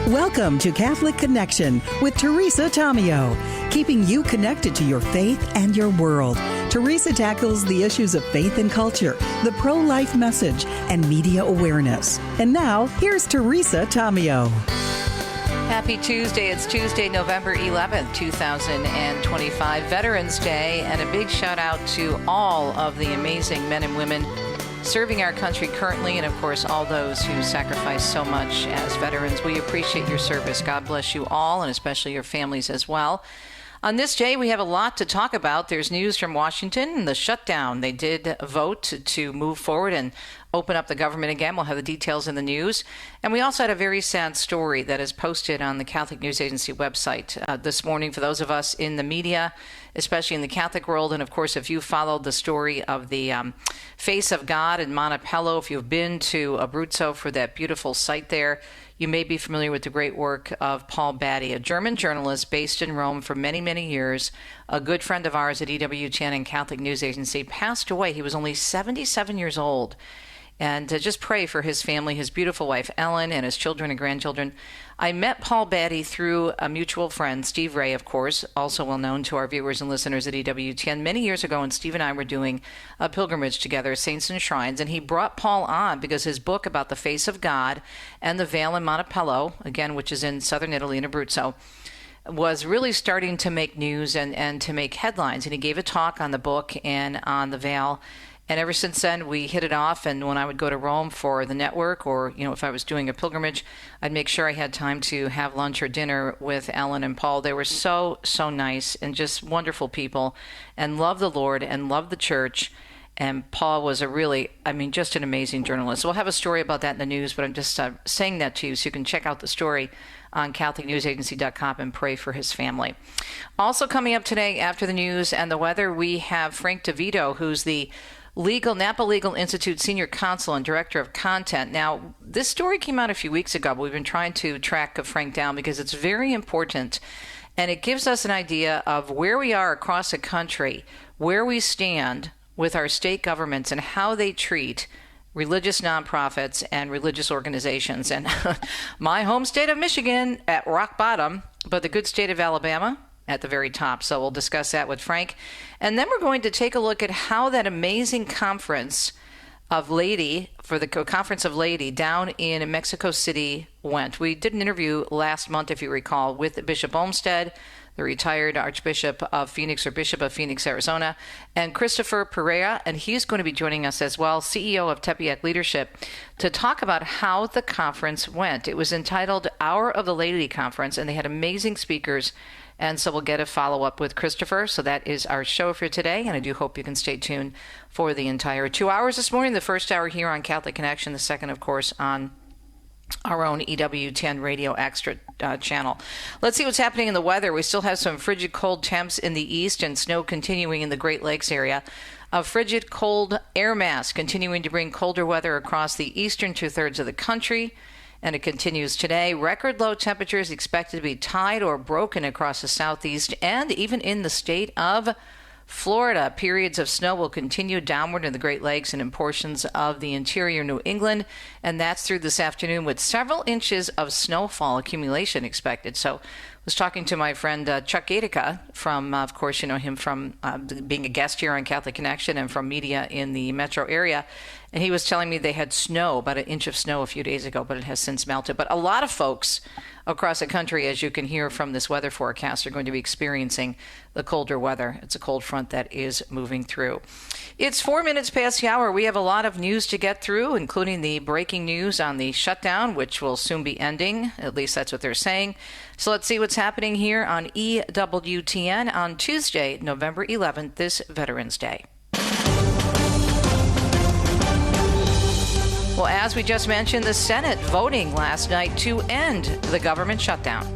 Welcome to Catholic Connection with Teresa Tomeo, keeping you connected to your faith and your world. Teresa tackles the issues of faith and culture, the pro-life message, and media awareness. And now, here's Teresa Tomeo. Happy Tuesday. It's Tuesday, November 11th, 2025, Veterans Day, and a big shout out to all of the amazing men and women serving our country currently, and of course all those who sacrifice so much as veterans. We appreciate your service. God bless you all, and especially your families as well. On this day, we have a lot to talk about. There's news from Washington and the shutdown. They did vote to move forward and open up the government again. We'll have the details in the news. And we also had a very sad story that is posted on the Catholic News Agency website this morning for those of us in the media, especially in the Catholic world. And of course, if you followed the story of the Face of God in Montepello, if you've been to Abruzzo for that beautiful site there, you may be familiar with the great work of Paul Batty, a German journalist based in Rome for many, many years. A good friend of ours at EWTN and Catholic News Agency passed away. He was only 77 years old. And just pray for his family, his beautiful wife, Ellen, and his children and grandchildren. I met Paul Batty through a mutual friend, Steve Ray, of course, also well known to our viewers and listeners at EWTN, many years ago, and Steve and I were doing a pilgrimage together, Saints and Shrines, and he brought Paul on because his book about the face of God and the veil in Montepello, again, which is in southern Italy in Abruzzo, was really starting to make news and to make headlines. And he gave a talk on the book and on the veil. And ever since then, we hit it off. And when I would go to Rome for the network, or, if I was doing a pilgrimage, I'd make sure I had time to have lunch or dinner with Ellen and Paul. They were so nice and just wonderful people and loved the Lord and loved the church. And Paul was just an amazing journalist. We'll have a story about that in the news, but I'm just saying that to you so you can check out the story on CatholicNewsAgency.com and pray for his family. Also coming up today after the news and the weather, we have Frank DeVito, who's the Napa Legal Institute Senior Counsel and Director of Content. Now, this story came out a few weeks ago, but we've been trying to track Frank down because it's very important, and it gives us an idea of where we are across the country, where we stand with our state governments and how they treat religious nonprofits and religious organizations. And my home state of Michigan at rock bottom, but the good state of Alabama at the very top. So we'll discuss that with Frank. And then we're going to take a look at how that amazing conference of Laity, for the Conference of Laity down in Mexico City went. We did an interview last month, if you recall, with Bishop Olmsted, the retired Archbishop of Phoenix, or Bishop of Phoenix, Arizona, and Cristofer Pereyra, and he's going to be joining us as well, CEO of Tepeyac Leadership, to talk about how the conference went. It was entitled Hour of the Laity Conference, and they had amazing speakers. And so we'll get a follow-up with Cristofer. So that is our show for today, and I do hope you can stay tuned for the entire 2 hours this morning. The first hour here on Catholic Connection, the second, of course, on our own EWTN Radio Extra channel. Let's see what's happening in the weather. We still have some frigid cold temps in the east and snow continuing in the Great Lakes area. A frigid cold air mass continuing to bring colder weather across the eastern two-thirds of the country. And it continues today. Record low temperatures expected to be tied or broken across the southeast and even in the state of Florida. Periods of snow will continue downward in the Great Lakes and in portions of the interior New England. And that's through this afternoon with several inches of snowfall accumulation expected. So I was talking to my friend Chuck Gatica from, of course, you know him from being a guest here on Catholic Connection and from media in the metro area. And he was telling me they had snow, about an inch of snow a few days ago, but it has since melted. But a lot of folks across the country, as you can hear from this weather forecast, are going to be experiencing the colder weather. It's a cold front that is moving through. It's 4 minutes past the hour. We have a lot of news to get through, including the breaking news on the shutdown, which will soon be ending. At least that's what they're saying. So let's see what's happening here on EWTN on Tuesday, November 11th, this Veterans Day. Well, as we just mentioned, the Senate voting last night to end the government shutdown.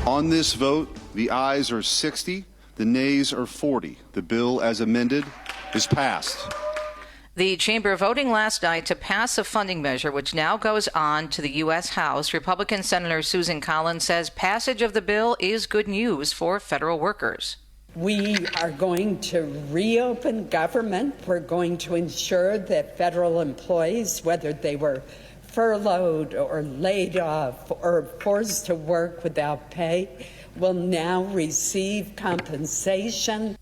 On this vote, the ayes are 60, the nays are 40. The bill as amended is passed. The chamber voting last night to pass a funding measure which now goes on to the U.S. House. Republican Senator Susan Collins says passage of the bill is good news for federal workers. We are going to reopen government. We're going to ensure that federal employees, whether they were furloughed or laid off or forced to work without pay will now receive compensation.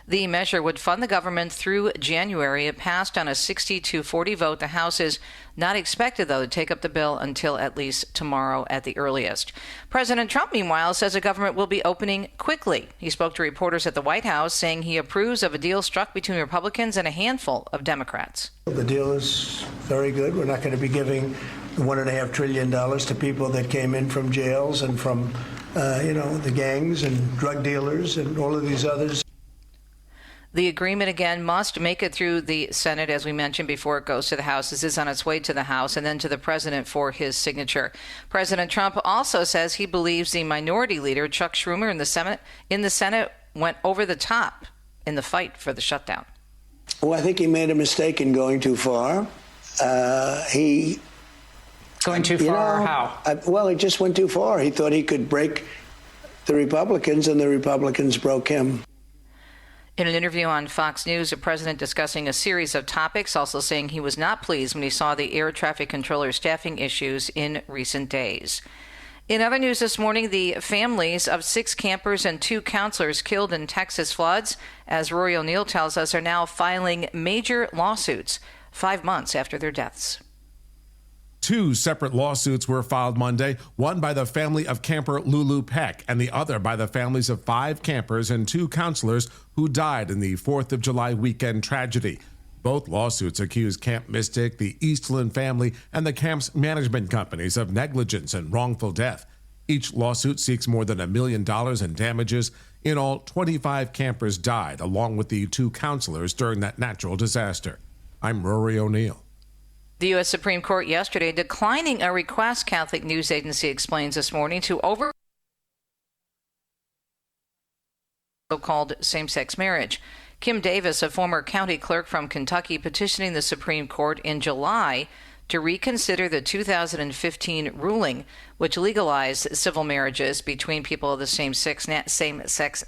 The measure would fund the government through January. It passed on a 60-40 vote. The House is not expected, though, to take up the bill until at least tomorrow at the earliest. President Trump, meanwhile, says the government will be opening quickly. He spoke to reporters at the White House, saying he approves of a deal struck between Republicans and a handful of Democrats. The deal is very good. We're not going to be giving $1.5 trillion to people that came in from jails and from, the gangs and drug dealers and all of these others. The agreement, again, must make it through the Senate, as we mentioned, before it goes to the House. This is on its way to the House and then to the president for his signature. President Trump also says he believes the minority leader, Chuck Schumer, in the Senate went over the top in the fight for the shutdown. Well, I think he made a mistake in going too far. Going too far? How? He just went too far. He thought he could break the Republicans, and the Republicans broke him. In an interview on Fox News, the president discussing a series of topics, also saying he was not pleased when he saw the air traffic controller staffing issues in recent days. In other news this morning, the families of 6 campers and 2 counselors killed in Texas floods, as Rory O'Neill tells us, are now filing major lawsuits 5 months after their deaths. 2 separate lawsuits were filed Monday, one by the family of camper Lulu Peck and the other by the families of 5 campers and 2 counselors who died in the 4th of July weekend tragedy. Both lawsuits accuse Camp Mystic, the Eastland family, and the camp's management companies of negligence and wrongful death. Each lawsuit seeks more than $1 million in damages. In all, 25 campers died, along with the 2 counselors during that natural disaster. I'm Rory O'Neill. The U.S. Supreme Court yesterday declining a request, Catholic News Agency explains this morning, to over so-called same-sex marriage. Kim Davis, a former county clerk from Kentucky, petitioning the Supreme Court in July to reconsider the 2015 ruling, which legalized civil marriages between people of the same sex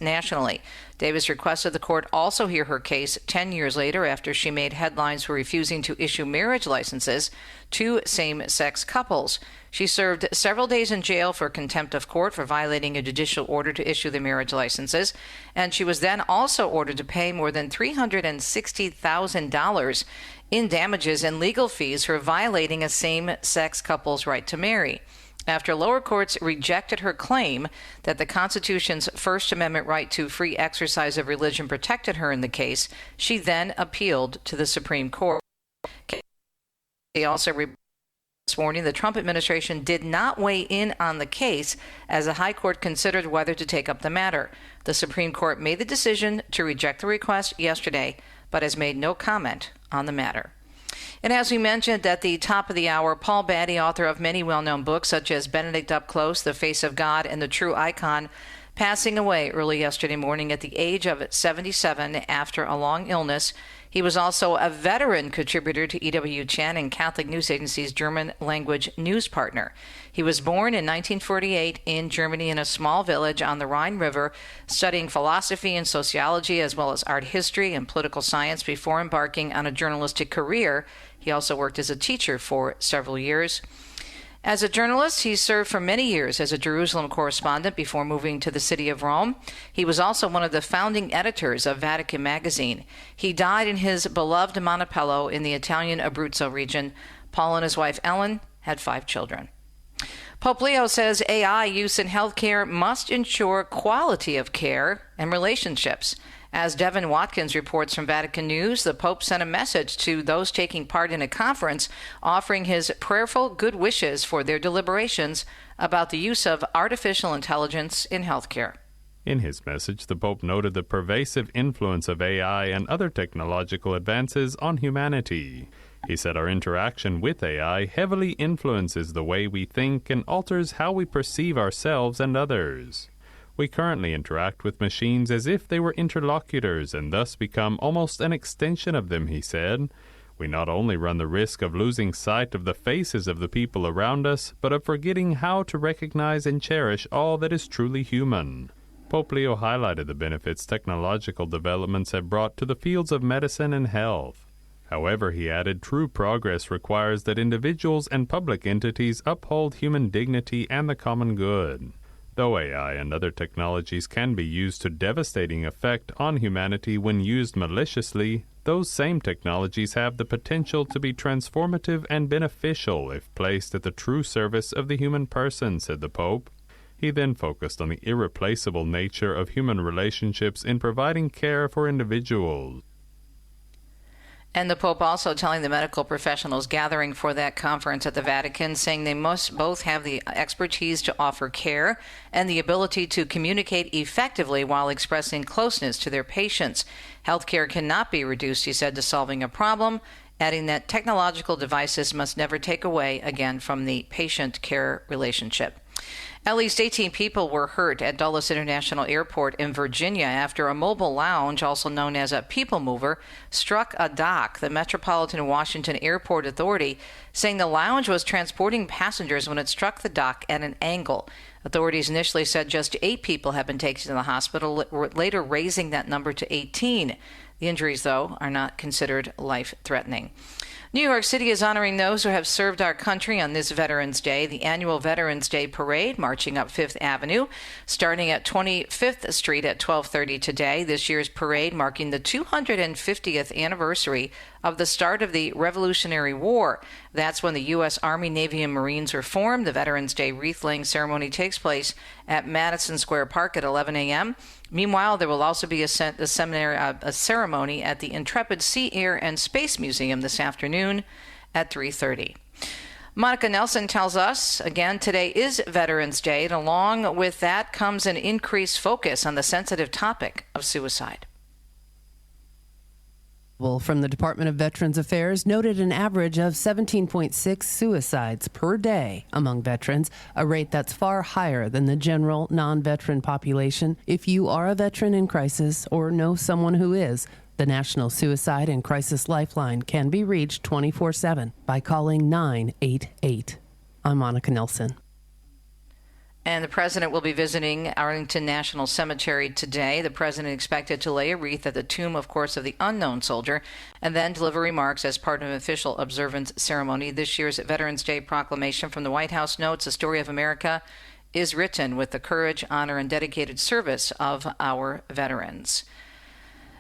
nationally. Davis requested the court also hear her case 10 years later after she made headlines for refusing to issue marriage licenses to same-sex couples. She served several days in jail for contempt of court for violating a judicial order to issue the marriage licenses, and she was then also ordered to pay more than $360,000 in damages and legal fees for violating a same-sex couple's right to marry. After lower courts rejected her claim that the Constitution's First Amendment right to free exercise of religion protected her in the case, she then appealed to the Supreme Court. He also reported this morning the Trump administration did not weigh in on the case as the High Court considered whether to take up the matter. The Supreme Court made the decision to reject the request yesterday, but has made no comment on the matter. And as we mentioned at the top of the hour, Paul Batty, author of many well-known books such as Benedict Up Close, The Face of God, and The True Icon, passing away early yesterday morning at the age of 77 after a long illness. He was also a veteran contributor to EWTN and Catholic News Agency's German language news partner. He was born in 1948 in Germany in a small village on the Rhine River, studying philosophy and sociology as well as art history and political science before embarking on a journalistic career. He also worked as a teacher for several years. As a journalist, he served for many years as a Jerusalem correspondent before moving to the city of Rome. He was also one of the founding editors of Vatican magazine. He died in his beloved Montepello in the Italian Abruzzo region. Paul and his wife Ellen had 5 children. Pope Leo says AI use in healthcare must ensure quality of care and relationships. As Devin Watkins reports from Vatican News, the Pope sent a message to those taking part in a conference offering his prayerful good wishes for their deliberations about the use of artificial intelligence in healthcare. In his message, the Pope noted the pervasive influence of AI and other technological advances on humanity. He said our interaction with AI heavily influences the way we think and alters how we perceive ourselves and others. We currently interact with machines as if they were interlocutors and thus become almost an extension of them, he said. We not only run the risk of losing sight of the faces of the people around us, but of forgetting how to recognize and cherish all that is truly human. Pope Leo highlighted the benefits technological developments have brought to the fields of medicine and health. However, he added, true progress requires that individuals and public entities uphold human dignity and the common good. Though AI and other technologies can be used to devastating effect on humanity when used maliciously, those same technologies have the potential to be transformative and beneficial if placed at the true service of the human person, said the Pope. He then focused on the irreplaceable nature of human relationships in providing care for individuals. And the Pope also telling the medical professionals gathering for that conference at the Vatican, saying they must both have the expertise to offer care and the ability to communicate effectively while expressing closeness to their patients. Healthcare cannot be reduced, he said, to solving a problem, adding that technological devices must never take away again from the patient-care relationship. At least 18 people were hurt at Dulles International Airport in Virginia after a mobile lounge, also known as a people mover, struck a dock. The Metropolitan Washington Airport Authority saying the lounge was transporting passengers when it struck the dock at an angle. Authorities initially said just 8 people have been taken to the hospital, later raising that number to 18. The injuries, though, are not considered life-threatening. New York City is honoring those who have served our country on this Veterans Day. The annual Veterans Day Parade marching up 5th Avenue, starting at 25th Street at 12:30 today. This year's parade marking the 250th anniversary of the start of the Revolutionary War. That's when the U.S. Army, Navy, and Marines were formed. The Veterans Day wreath-laying ceremony takes place at Madison Square Park at 11 a.m. Meanwhile, there will also be a ceremony at the Intrepid Sea, Air, and Space Museum this afternoon at 3:30. Monica Nelson tells us, again, today is Veterans Day, and along with that comes an increased focus on the sensitive topic of suicide. From the Department of Veterans Affairs noted an average of 17.6 suicides per day among veterans, a rate that's far higher than the general non-veteran population. If you are a veteran in crisis or know someone who is, the National Suicide and Crisis Lifeline can be reached 24/7 by calling 988. I'm Monica Nelson. And the president will be visiting Arlington National Cemetery today. The president expected to lay a wreath at the tomb, of course, of the unknown soldier, and then deliver remarks as part of an official observance ceremony. This year's Veterans Day proclamation from the White House notes the story of America is written with the courage, honor, and dedicated service of our veterans.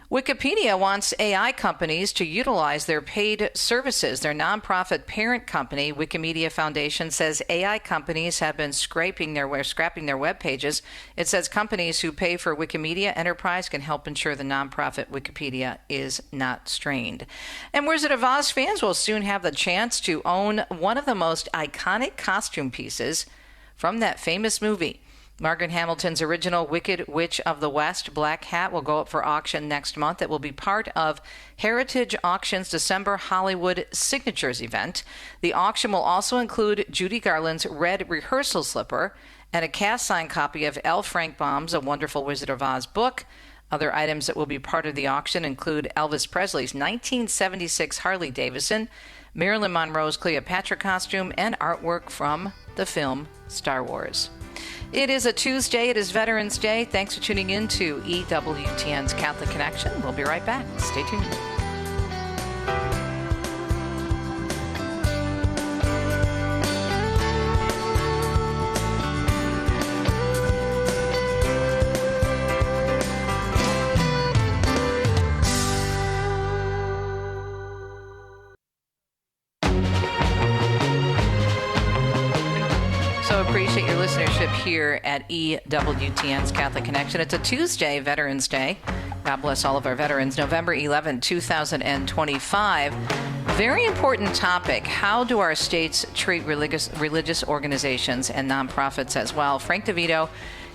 Wikipedia wants AI companies to utilize their paid services. Their nonprofit parent company, Wikimedia Foundation, says AI companies have been scrapping their web pages. It says companies who pay for Wikimedia Enterprise can help ensure the nonprofit Wikipedia is not strained. And Wizard of Oz fans will soon have the chance to own one of the most iconic costume pieces from that famous movie. Margaret Hamilton's original Wicked Witch of the West black hat will go up for auction next month. It will be part of Heritage Auction's December Hollywood Signatures event. The auction will also include Judy Garland's red rehearsal slipper and a cast-signed copy of L. Frank Baum's A Wonderful Wizard of Oz book. Other items that will be part of the auction include Elvis Presley's 1976 Harley Davidson, Marilyn Monroe's Cleopatra costume, and artwork from the film Star Wars. It is a Tuesday. It is Veterans Day. Thanks for tuning in to EWTN's Catholic Connection. We'll be right back. Stay tuned. Appreciate your listenership here at EWTN's Catholic Connection. It's a Tuesday, Veterans Day. God bless all of our veterans. November 11, 2025. Very important topic. How do our states treat religious organizations and nonprofits as well? Frank DeVito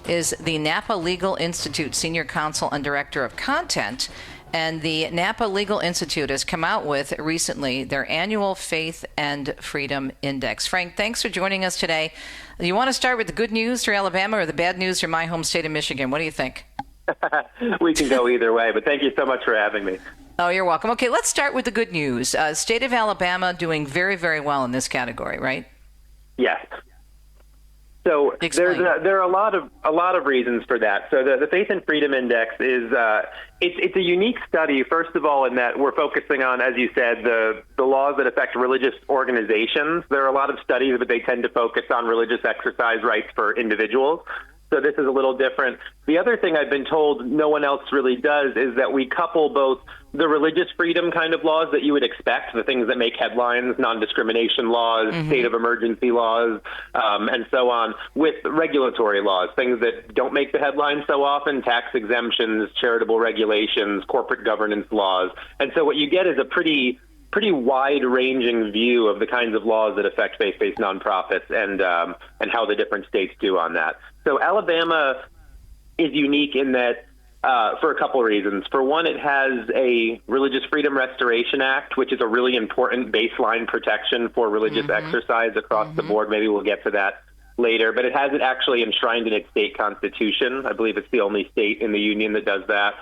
is the Napa Legal Institute Senior Counsel and Director of Content. And the Napa Legal Institute has come out with recently their annual Faith and Freedom Index. Frank, thanks for joining us today. You want to start with the good news for Alabama or the bad news for my home state of Michigan? What do you think? We can go either way, but thank you so much for having me. Oh, you're welcome. Okay, let's start with the good news. State of Alabama doing very, very well in this category, right? Yes. So Explain. there are a lot of reasons for that. So the Faith and Freedom Index is it's a unique study. First of all, in that we're focusing on, as you said, the laws that affect religious organizations. There are a lot of studies, but they tend to focus on religious exercise rights for individuals. So this is a little different. The other thing I've been told no one else really does is that we couple both the religious freedom kind of laws that you would expect, the things that make headlines, non-discrimination laws, state of emergency laws, and so on, with regulatory laws, things that don't make the headlines so often, tax exemptions, charitable regulations, corporate governance laws. And so what you get is a pretty wide-ranging view of the kinds of laws that affect faith-based nonprofits and how the different states do on that. So Alabama is unique in that for a couple of reasons. For one, it has a Religious Freedom Restoration Act, which is a really important baseline protection for religious exercise across the board. Maybe we'll get to that later. But it has it actually enshrined in its state constitution. I believe it's the only state in the union that does that.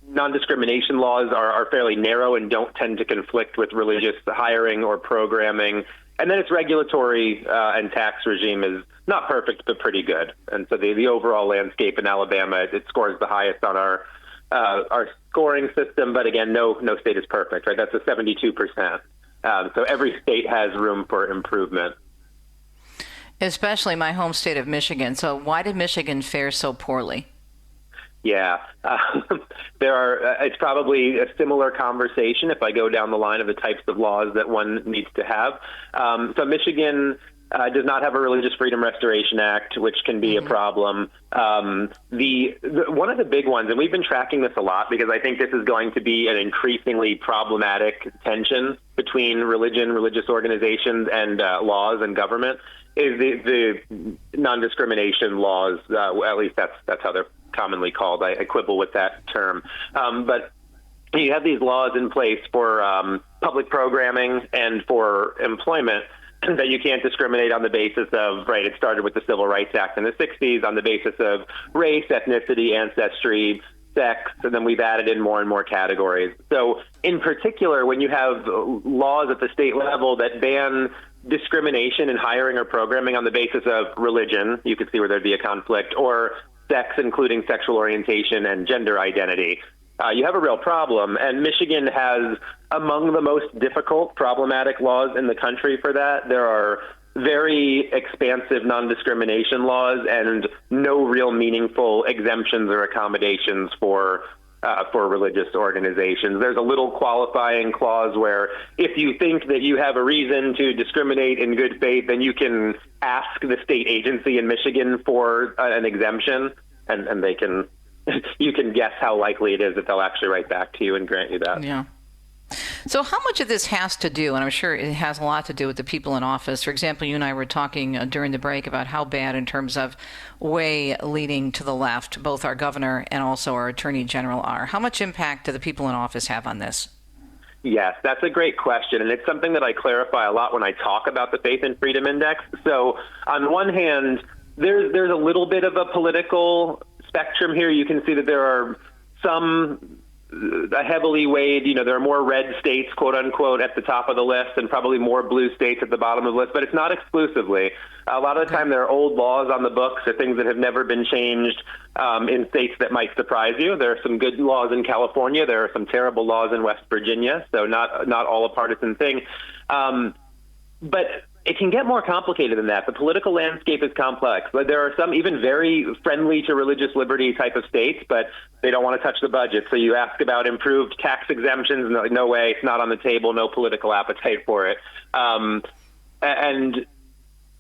Non-discrimination laws are fairly narrow and don't tend to conflict with religious hiring or programming. And then its regulatory and tax regime is not perfect, but pretty good. And so the overall landscape in Alabama, it scores the highest on our scoring system. But again, no state is perfect, right? That's a 72%. So every state has room for improvement. Especially my home state of Michigan. So why did Michigan fare so poorly? Yeah, it's probably a similar conversation if I go down the line of the types of laws that one needs to have. So Michigan does not have a Religious Freedom Restoration Act, which can be a problem. One of the big ones, and we've been tracking this a lot because I think this is going to be an increasingly problematic tension between religion, religious organizations, and laws and government, is the non-discrimination laws. At least that's how they're commonly called. I quibble with that term. But you have these laws in place for public programming and for employment that you can't discriminate on the basis of, right, it started with the Civil Rights Act in the 60s on the basis of race, ethnicity, ancestry, sex, and then we've added in more and more categories. So in particular, when you have laws at the state level that ban discrimination in hiring or programming on the basis of religion, you could see where there'd be a conflict, or sex, including sexual orientation and gender identity, you have a real problem. And Michigan has among the most difficult, problematic laws in the country for that. There are very expansive non-discrimination laws and no real meaningful exemptions or accommodations for religious organizations. There's a little qualifying clause where if you think that you have a reason to discriminate in good faith, then you can ask the state agency in Michigan for an exemption, and they can you can guess how likely it is that they'll actually write back to you and grant you that. Yeah. So how much of this has to do, and I'm sure it has a lot to do with the people in office. For example, you and I were talking during the break about how bad in terms of way leaning to the left, both our governor and also our attorney general are. How much impact do the people in office have on this? Yes, that's a great question, and it's something that I clarify a lot when I talk about the Faith and Freedom Index. So on one hand, there's a little bit of a political spectrum here. You can see that there are some heavily weighed, there are more red states, quote unquote, at the top of the list and probably more blue states at the bottom of the list, but it's not exclusively. A lot of the time there are old laws on the books or things that have never been changed in states that might surprise you. There are some good laws in California. There are some terrible laws in West Virginia, so not all a partisan thing. But it can get more complicated than that. The political landscape is complex. There are some even very friendly to religious liberty type of states, but they don't want to touch the budget. So you ask about improved tax exemptions, no way, it's not on the table, no political appetite for it. And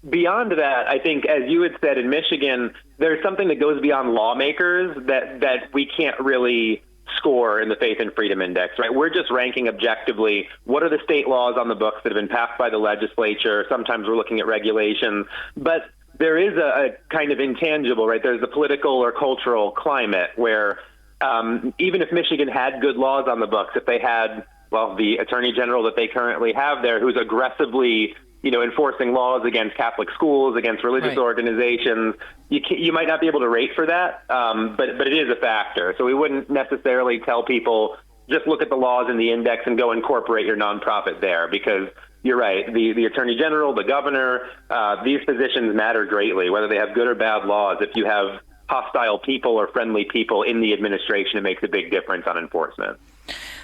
beyond that, I think, as you had said, in Michigan, there's something that goes beyond lawmakers that we can't really score in the Faith and Freedom Index, right? We're just ranking objectively what are the state laws on the books that have been passed by the legislature. Sometimes we're looking at regulations, but there is a kind of intangible, right? There's the political or cultural climate where even if Michigan had good laws on the books, if they had, the attorney general that they currently have there who's aggressively enforcing laws against Catholic schools, against religious organizations, you might not be able to rate for that, but it is a factor. So we wouldn't necessarily tell people just look at the laws in the index and go incorporate your nonprofit there, because you're right. The Attorney General, the Governor, these positions matter greatly, whether they have good or bad laws. If you have hostile people or friendly people in the administration, it makes a big difference on enforcement.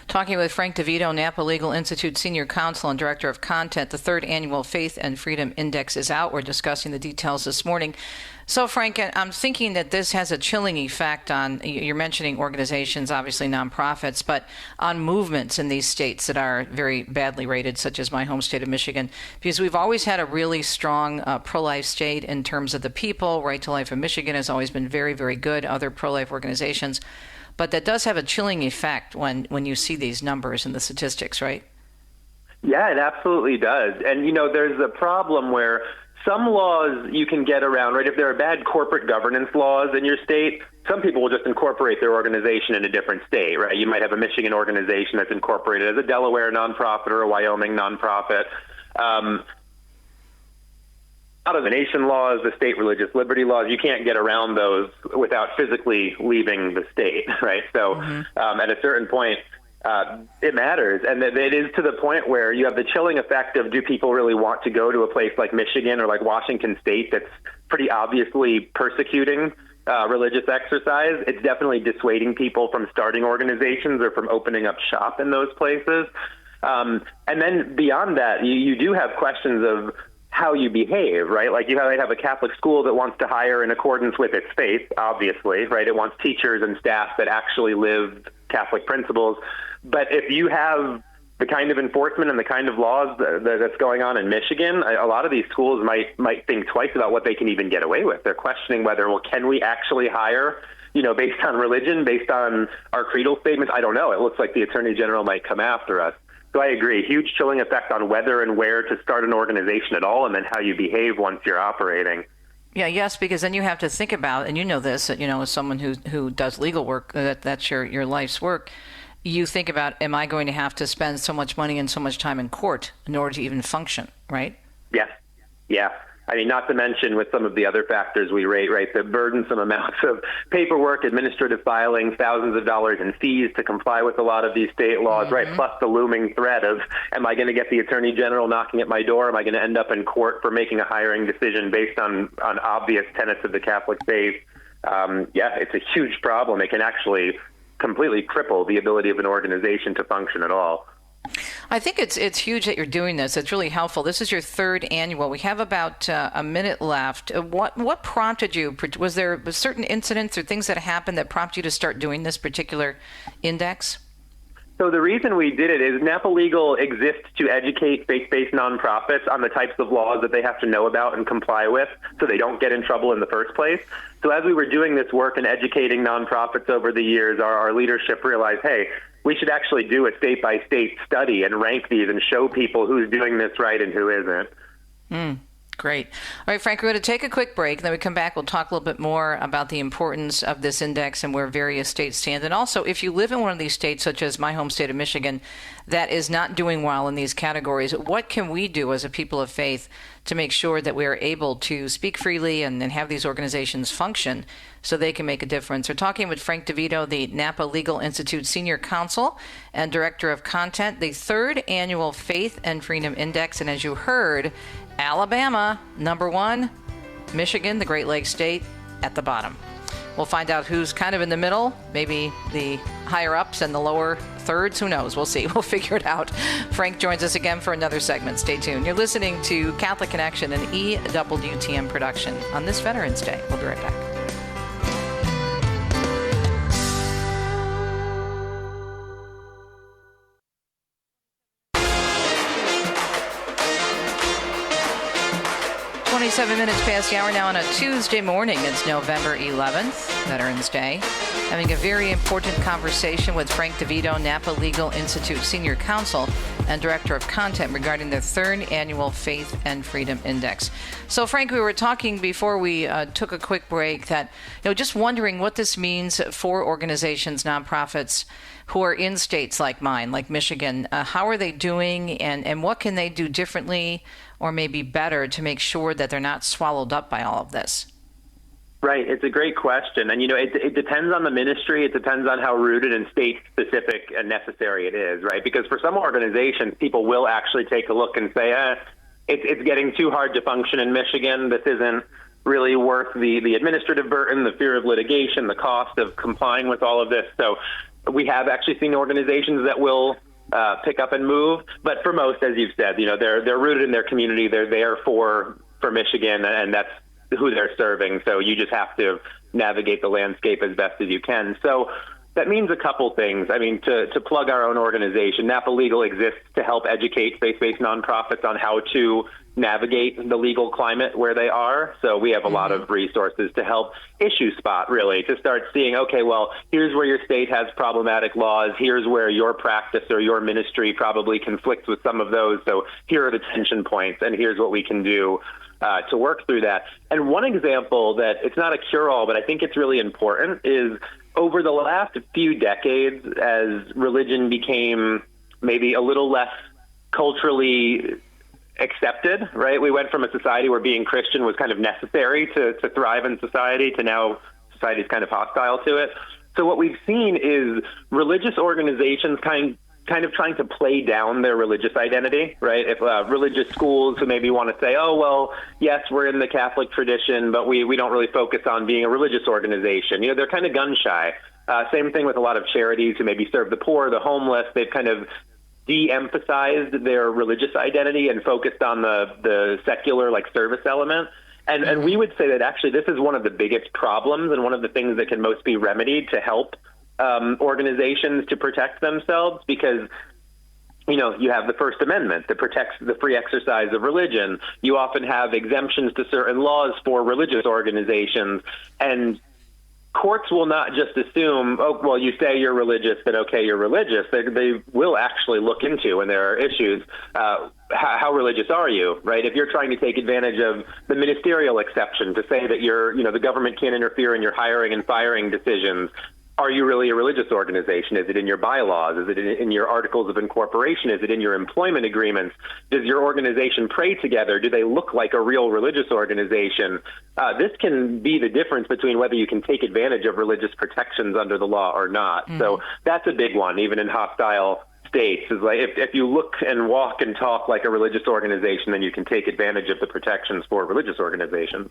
Talking with Frank DeVito, Napa Legal Institute Senior Counsel and Director of Content. The third annual Faith and Freedom Index is out. We're discussing the details this morning. So, Frank, I'm thinking that this has a chilling effect on, you're mentioning organizations, obviously nonprofits, but on movements in these states that are very badly rated, such as my home state of Michigan, because we've always had a really strong pro-life state in terms of the people. Right to Life in Michigan has always been very, very good. Other pro-life organizations. But that does have a chilling effect when you see these numbers and the statistics, right? Yeah, it absolutely does. And, there's a problem where some laws you can get around, right? If there are bad corporate governance laws in your state, some people will just incorporate their organization in a different state, right? You might have a Michigan organization that's incorporated as a Delaware nonprofit or a Wyoming nonprofit. Out of the nation laws, the state religious liberty laws, you can't get around those without physically leaving the state, right? So at a certain point, it matters. And it is to the point where you have the chilling effect of, do people really want to go to a place like Michigan or like Washington State that's pretty obviously persecuting religious exercise? It's definitely dissuading people from starting organizations or from opening up shop in those places. And then beyond that, you do have questions of how you behave, right? Like you might have a Catholic school that wants to hire in accordance with its faith, obviously, right? It wants teachers and staff that actually live Catholic principles. But if you have the kind of enforcement and the kind of laws that's going on in Michigan, a lot of these schools might think twice about what they can even get away with. They're questioning whether, can we actually hire, based on religion, based on our creedal statements? I don't know. It looks like the Attorney General might come after us. So I agree, huge chilling effect on whether and where to start an organization at all, and then how you behave once you're operating. Yeah, yes, because then you have to think about, and you know this, as someone who does legal work, that's your life's work, you think about, am I going to have to spend so much money and so much time in court in order to even function, right? Yes. Yeah. I mean, not to mention with some of the other factors we rate, right, the burdensome amounts of paperwork, administrative filing, thousands of dollars in fees to comply with a lot of these state laws, right, plus the looming threat of, am I going to get the Attorney General knocking at my door? Am I going to end up in court for making a hiring decision based on obvious tenets of the Catholic faith? It's a huge problem. It can actually completely cripple the ability of an organization to function at all. I think it's huge that you're doing this. It's really helpful. This is your third annual. We have about a minute left. What prompted you? Was there certain incidents or things that happened that prompted you to start doing this particular index? So the reason we did it is Napa Legal exists to educate faith-based nonprofits on the types of laws that they have to know about and comply with so they don't get in trouble in the first place. So as we were doing this work and educating nonprofits over the years, our leadership realized, hey, we should actually do a state-by-state study and rank these and show people who's doing this right and who isn't. Great. All right, Frank, we're going to take a quick break. Then we come back, we'll talk a little bit more about the importance of this index and where various states stand. And also, if you live in one of these states, such as my home state of Michigan, that is not doing well in these categories, what can we do as a people of faith to make sure that we are able to speak freely and have these organizations function so they can make a difference? We're talking with Frank DeVito, the Napa Legal Institute Senior Counsel and Director of Content, the third annual Faith and Freedom Index. And as you heard, Alabama, number one, Michigan, the Great Lakes state, at the bottom. We'll find out who's kind of in the middle, maybe the higher ups and the lower thirds. Who knows? We'll see. We'll figure it out. Frank joins us again for another segment. Stay tuned. You're listening to Catholic Connection, an EWTN production on this Veterans Day. We'll be right back. Minutes past the hour now on a Tuesday morning. It's November 11th, Veterans Day. Having a very important conversation with Frank DeVito, Napa Legal Institute Senior Counsel and Director of Content regarding the third annual Faith and Freedom Index. So, Frank, we were talking before we took a quick break that, just wondering what this means for organizations, nonprofits who are in states like mine, like Michigan. How are they doing and what can they do differently or maybe better to make sure that they're not swallowed up by all of this? Right. It's a great question. And, it depends on the ministry. It depends on how rooted and state-specific and necessary it is, right? Because for some organizations, people will actually take a look and say, it's getting too hard to function in Michigan. This isn't really worth the administrative burden, the fear of litigation, the cost of complying with all of this. So we have actually seen organizations that will pick up and move. But for most, as you've said, they're rooted in their community. They're there for Michigan, and that's who they're serving. So you just have to navigate the landscape as best as you can. So that means a couple things. I mean, to plug our own organization, Napa Legal exists to help educate faith-based nonprofits on how to navigate the legal climate where they are. So we have a lot of resources to help issue spot, really, to start seeing, okay, well, here's where your state has problematic laws. Here's where your practice or your ministry probably conflicts with some of those. So here are the tension points, and here's what we can do to work through that. And one example that it's not a cure-all, but I think it's really important, is over the last few decades, as religion became maybe a little less culturally accepted, right? We went from a society where being Christian was kind of necessary to thrive in society to now society is kind of hostile to it. So what we've seen is religious organizations kind of trying to play down their religious identity, right? If religious schools who maybe want to say, oh, well, yes, we're in the Catholic tradition, but we don't really focus on being a religious organization. They're kind of gun shy. Same thing with a lot of charities who maybe serve the poor, the homeless. They've kind of de-emphasized their religious identity and focused on the secular, service element. And we would say that actually this is one of the biggest problems and one of the things that can most be remedied to help organizations to protect themselves, because you have the First Amendment that protects the free exercise of religion. You often have exemptions to certain laws for religious organizations, and courts will not just assume, oh, well, you say you're religious, then okay, you're religious. They will actually look into, when there are issues, how religious are you, right? If you're trying to take advantage of the ministerial exception to say that the government can't interfere in your hiring and firing decisions, are you really a religious organization? Is it in your bylaws? Is it in your articles of incorporation? Is it in your employment agreements? Does your organization pray together? Do they look like a real religious organization? This can be the difference between whether you can take advantage of religious protections under the law or not. So that's a big one, even in hostile states, is like if you look and walk and talk like a religious organization, then you can take advantage of the protections for religious organizations.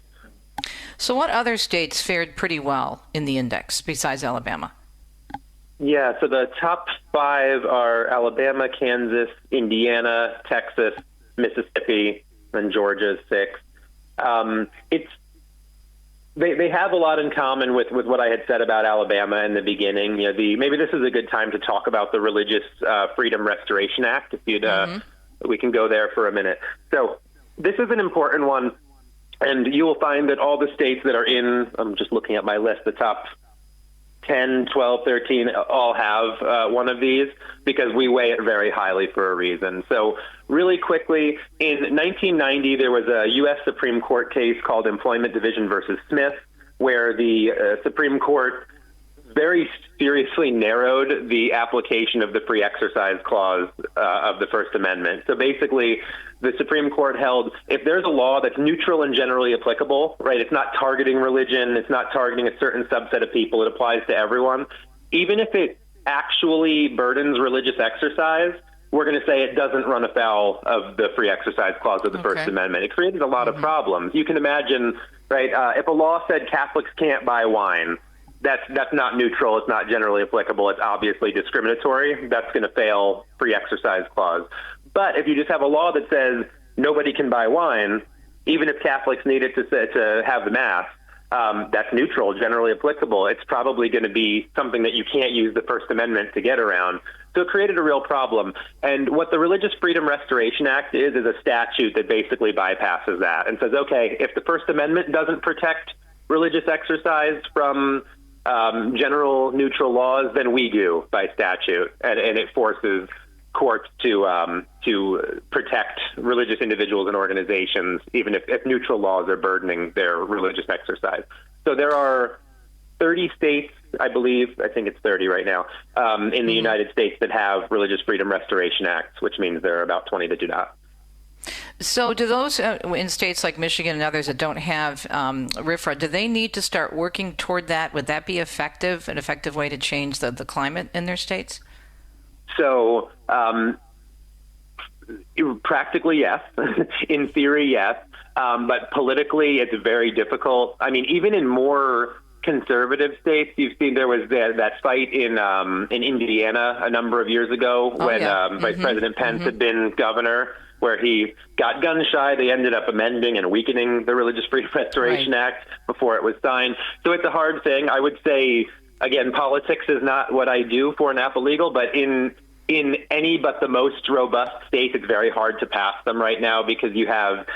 So what other states fared pretty well in the index besides Alabama? Yeah, so the top 5 are Alabama, Kansas, Indiana, Texas, Mississippi, and Georgia's 6. They have a lot in common with what I had said about Alabama in the beginning. Maybe this is a good time to talk about the Religious Freedom Restoration Act. If you'd, we can go there for a minute. So this is an important one. And you will find that all the states that are in, I'm just looking at my list, the top 10, 12, 13, all have one of these, because we weigh it very highly for a reason. So really quickly, in 1990, there was a U.S. Supreme Court case called Employment Division versus Smith, where the Supreme Court very seriously narrowed the application of the free exercise clause of the First Amendment. So basically, the Supreme Court held if there's a law that's neutral and generally applicable, right, it's not targeting religion, it's not targeting a certain subset of people, it applies to everyone, even if it actually burdens religious exercise, we're going to say it doesn't run afoul of the free exercise clause of the First Amendment. It created a lot of problems. You can imagine, right, if a law said Catholics can't buy wine, that's not neutral, it's not generally applicable, it's obviously discriminatory. That's going to fail free exercise clause. But if you just have a law that says nobody can buy wine, even if Catholics need it to have the Mass, that's neutral, generally applicable. It's probably going to be something that you can't use the First Amendment to get around. So it created a real problem. And what the Religious Freedom Restoration Act is a statute that basically bypasses that and says, okay, if the First Amendment doesn't protect religious exercise from general neutral laws, then we do by statute, and it forces courts to protect religious individuals and organizations, even if neutral laws are burdening their religious exercise. So there are 30 states, I think it's 30 right now, in the United States that have Religious Freedom Restoration Acts, which means there are about 20 that do not. So do those in states like Michigan and others that don't have RFRA, do they need to start working toward that? Would that be an effective way to change the climate in their states? So practically, yes. In theory, yes. But politically, it's very difficult. I mean, even in more conservative states, you've seen there was that fight in Indiana a number of years ago when Vice President Pence had been governor, where he got gun shy. They ended up amending and weakening the Religious Freedom Restoration Act before it was signed. So it's a hard thing. I would say, again, politics is not what I do for Napa Legal, but in any but the most robust states, it's very hard to pass them right now because you have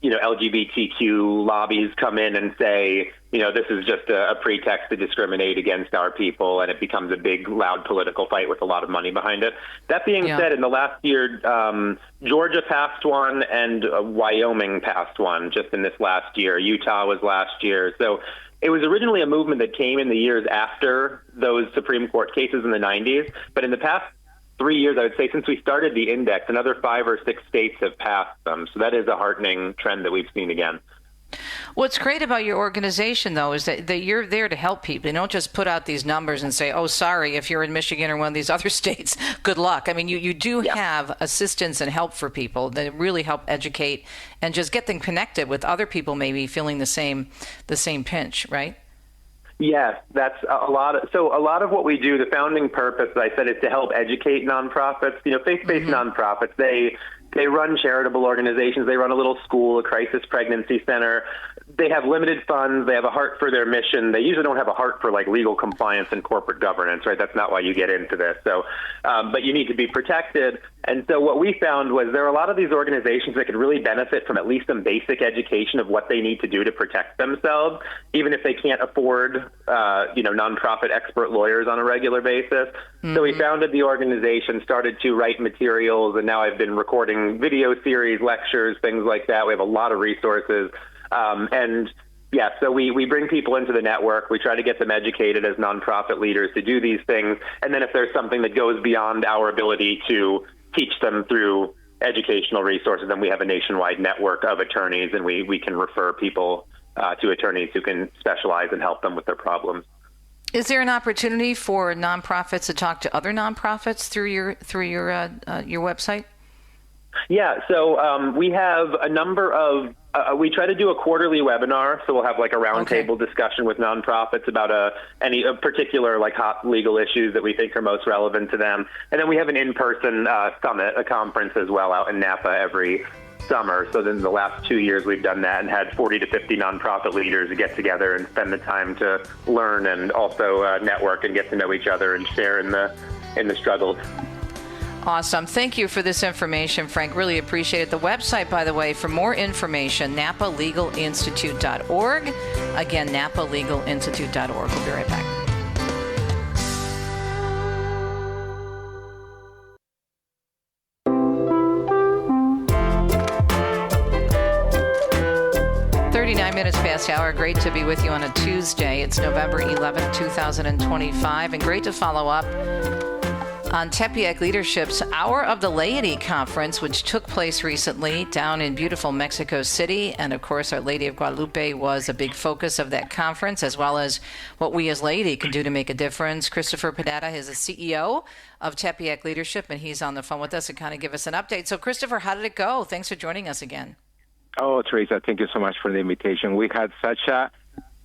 LGBTQ lobbies come in and say, this is just a pretext to discriminate against our people, and it becomes a big, loud political fight with a lot of money behind it. That being said, in the last year, Georgia passed one and Wyoming passed one just in this last year. Utah was last year. So it was originally a movement that came in the years after those Supreme Court cases in the 90s, but in the past 3 years, I would say, since we started the index, another 5 or 6 states have passed them. So that is a heartening trend that we've seen again. What's great about your organization, though, is that you're there to help people. You don't just put out these numbers and say, oh, sorry, if you're in Michigan or one of these other states, good luck. I mean, you do have assistance and help for people that really help educate and just get them connected with other people maybe feeling the same pinch, right? Yes, that's a lot of what we do, the founding purpose, as I said, is to help educate nonprofits. Faith-based nonprofits, they run charitable organizations. They run a little school, a crisis pregnancy center. They have limited funds. They have a heart for their mission. They usually don't have a heart for legal compliance and corporate governance, right? That's not why you get into this. So, but you need to be protected. And so what we found was there are a lot of these organizations that could really benefit from at least some basic education of what they need to do to protect themselves, even if they can't afford, nonprofit expert lawyers on a regular basis. So we founded the organization, started to write materials, and now I've been recording video series, lectures, things like that. We have a lot of resources. So we bring people into the network. We try to get them educated as nonprofit leaders to do these things. And then if there's something that goes beyond our ability to teach them through educational resources, then we have a nationwide network of attorneys, and we can refer people to attorneys who can specialize and help them with their problems. Is there an opportunity for nonprofits to talk to other nonprofits through your website? Yeah, so we have a number of we try to do a quarterly webinar, so we'll have a roundtable discussion with nonprofits about any particular hot legal issues that we think are most relevant to them. And then we have an in-person summit, a conference as well out in Napa every summer. So then the last 2 years we've done that and had 40 to 50 nonprofit leaders get together and spend the time to learn and also network and get to know each other and share in the struggles. Awesome. Thank you for this information, Frank. Really appreciate it. The website, by the way, for more information, napalegalinstitute.org. Again, napalegalinstitute.org. We'll be right back. Minutes past the hour. Great to be with you on a Tuesday. It's November 11th, 2025, and great to follow up on Tepeyac Leadership's Hour of the Laity Conference, which took place recently down in beautiful Mexico City. And of course, Our Lady of Guadalupe was a big focus of that conference, as well as what we as laity can do to make a difference. Cristofer Pereyra is the CEO of Tepeyac Leadership, and he's on the phone with us to kind of give us an update. So, Cristofer, how did it go? Thanks for joining us again. Oh, Teresa, thank you so much for the invitation. We had such a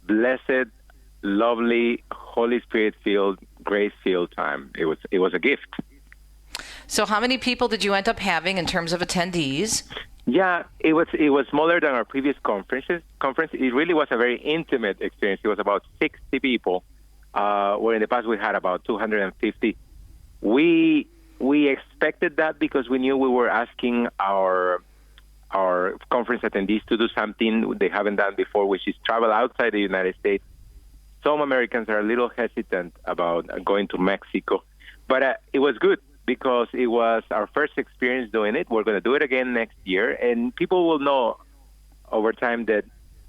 blessed, lovely, Holy Spirit-filled, grace-filled time. It was a gift. So how many people did you end up having in terms of attendees? Yeah, it was smaller than our previous conference. It really was a very intimate experience. It was about 60 people, where in the past we had about 250. We expected that because we knew we were asking our conference attendees to do something they haven't done before, which is travel outside the United States. Some Americans are a little hesitant about going to Mexico, but it was good because it was our first experience doing it. We're going to do it again next year, and people will know over time that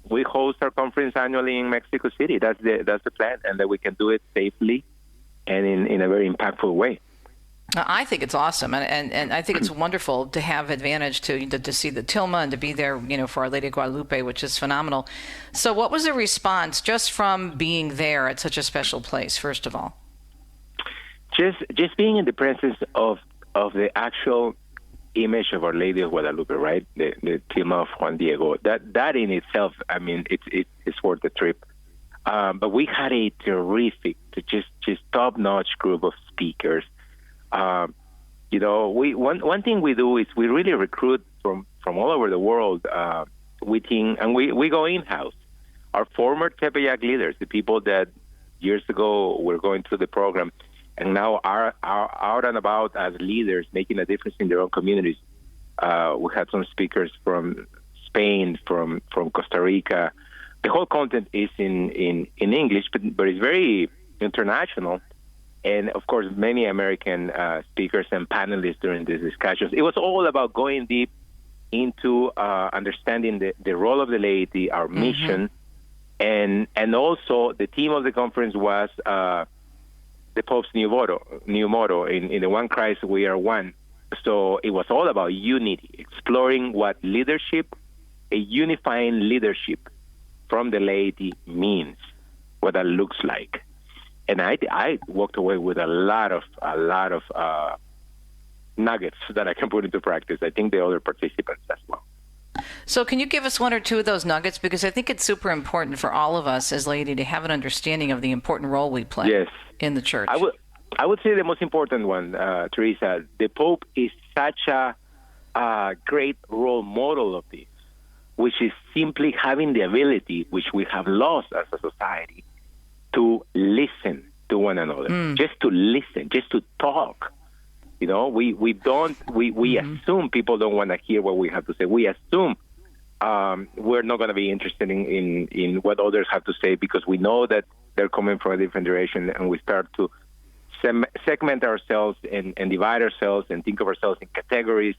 we host our conference annually in Mexico City. That's the plan, and that we can do it safely and in a very impactful way. I think it's awesome, and I think it's wonderful to have advantage to see the Tilma and to be there, for Our Lady of Guadalupe, which is phenomenal. So what was the response just from being there at such a special place, first of all? Just being in the presence of the actual image of Our Lady of Guadalupe, right? The Tilma of Juan Diego. That in itself, I mean, it's worth the trip. But we had a terrific, just top-notch group of speakers. One thing we do is we really recruit from all over the world. We go in-house. Our former Tepeyac leaders, the people that years ago were going through the program and now are out and about as leaders, making a difference in their own communities. We had some speakers from Spain, from Costa Rica. The whole content is in English, but it's very international. And, of course, many American speakers and panelists during these discussions. It was all about going deep into understanding the role of the laity, our mission, and also the theme of the conference was the Pope's new motto, in the One Christ we are one. So it was all about unity, exploring what leadership, a unifying leadership from the laity means, what that looks like. And I walked away with a lot of nuggets that I can put into practice. I think the other participants as well. So can you give us one or two of those nuggets? Because I think it's super important for all of us as laity to have an understanding of the important role we play in the church. I would say the most important one, Teresa, the Pope is such a great role model of this, which is simply having the ability, which we have lost as a society, to listen to one another, just to listen, just to talk. We assume people don't want to hear what we have to say. We assume we're not going to be interested in what others have to say because we know that they're coming from a different direction, and we start to segment ourselves and divide ourselves and think of ourselves in categories.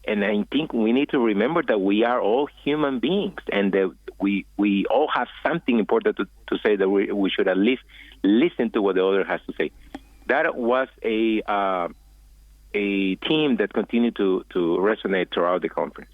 And I think we need to remember that we are all human beings and that we all have something important to say, that we should at least listen to what the other has to say. That was a theme that continued to resonate throughout the conference.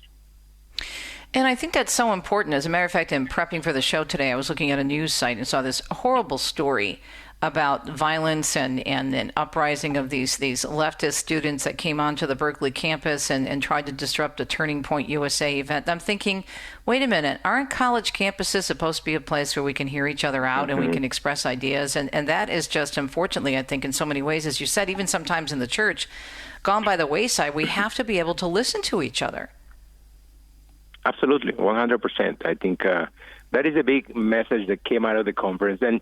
And I think that's so important. As a matter of fact, in prepping for the show today, I was looking at a news site and saw this horrible story about violence and an uprising of these leftist students that came onto the Berkeley campus and tried to disrupt a Turning Point USA event. I'm thinking, wait a minute, aren't college campuses supposed to be a place where we can hear each other out and we can express ideas? And that is just, unfortunately, I think in so many ways, as you said, even sometimes in the church, gone by the wayside. We have to be able to listen to each other. Absolutely, 100%. I think that is a big message that came out of the conference. And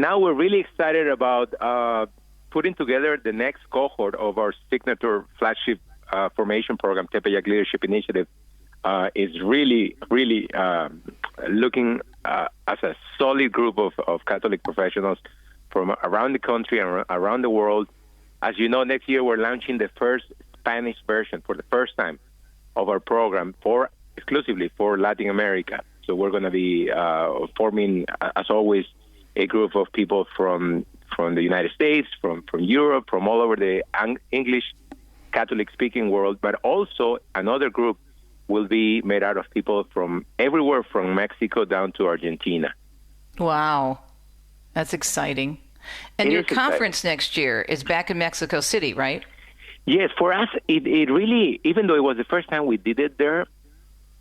now we're really excited about putting together the next cohort of our signature flagship formation program, Tepeyac Leadership Initiative, is really looking as a solid group of Catholic professionals from around the country and around the world. As you know, next year we're launching the first Spanish version for the first time of our program exclusively for Latin America. So we're going to be forming, as always, a group of people from the United States, from Europe, from all over the English Catholic-speaking world, but also another group will be made out of people from everywhere from Mexico down to Argentina. Wow. That's exciting. And your conference next year is back in Mexico City, right? Yes, for us, it really, even though it was the first time we did it there,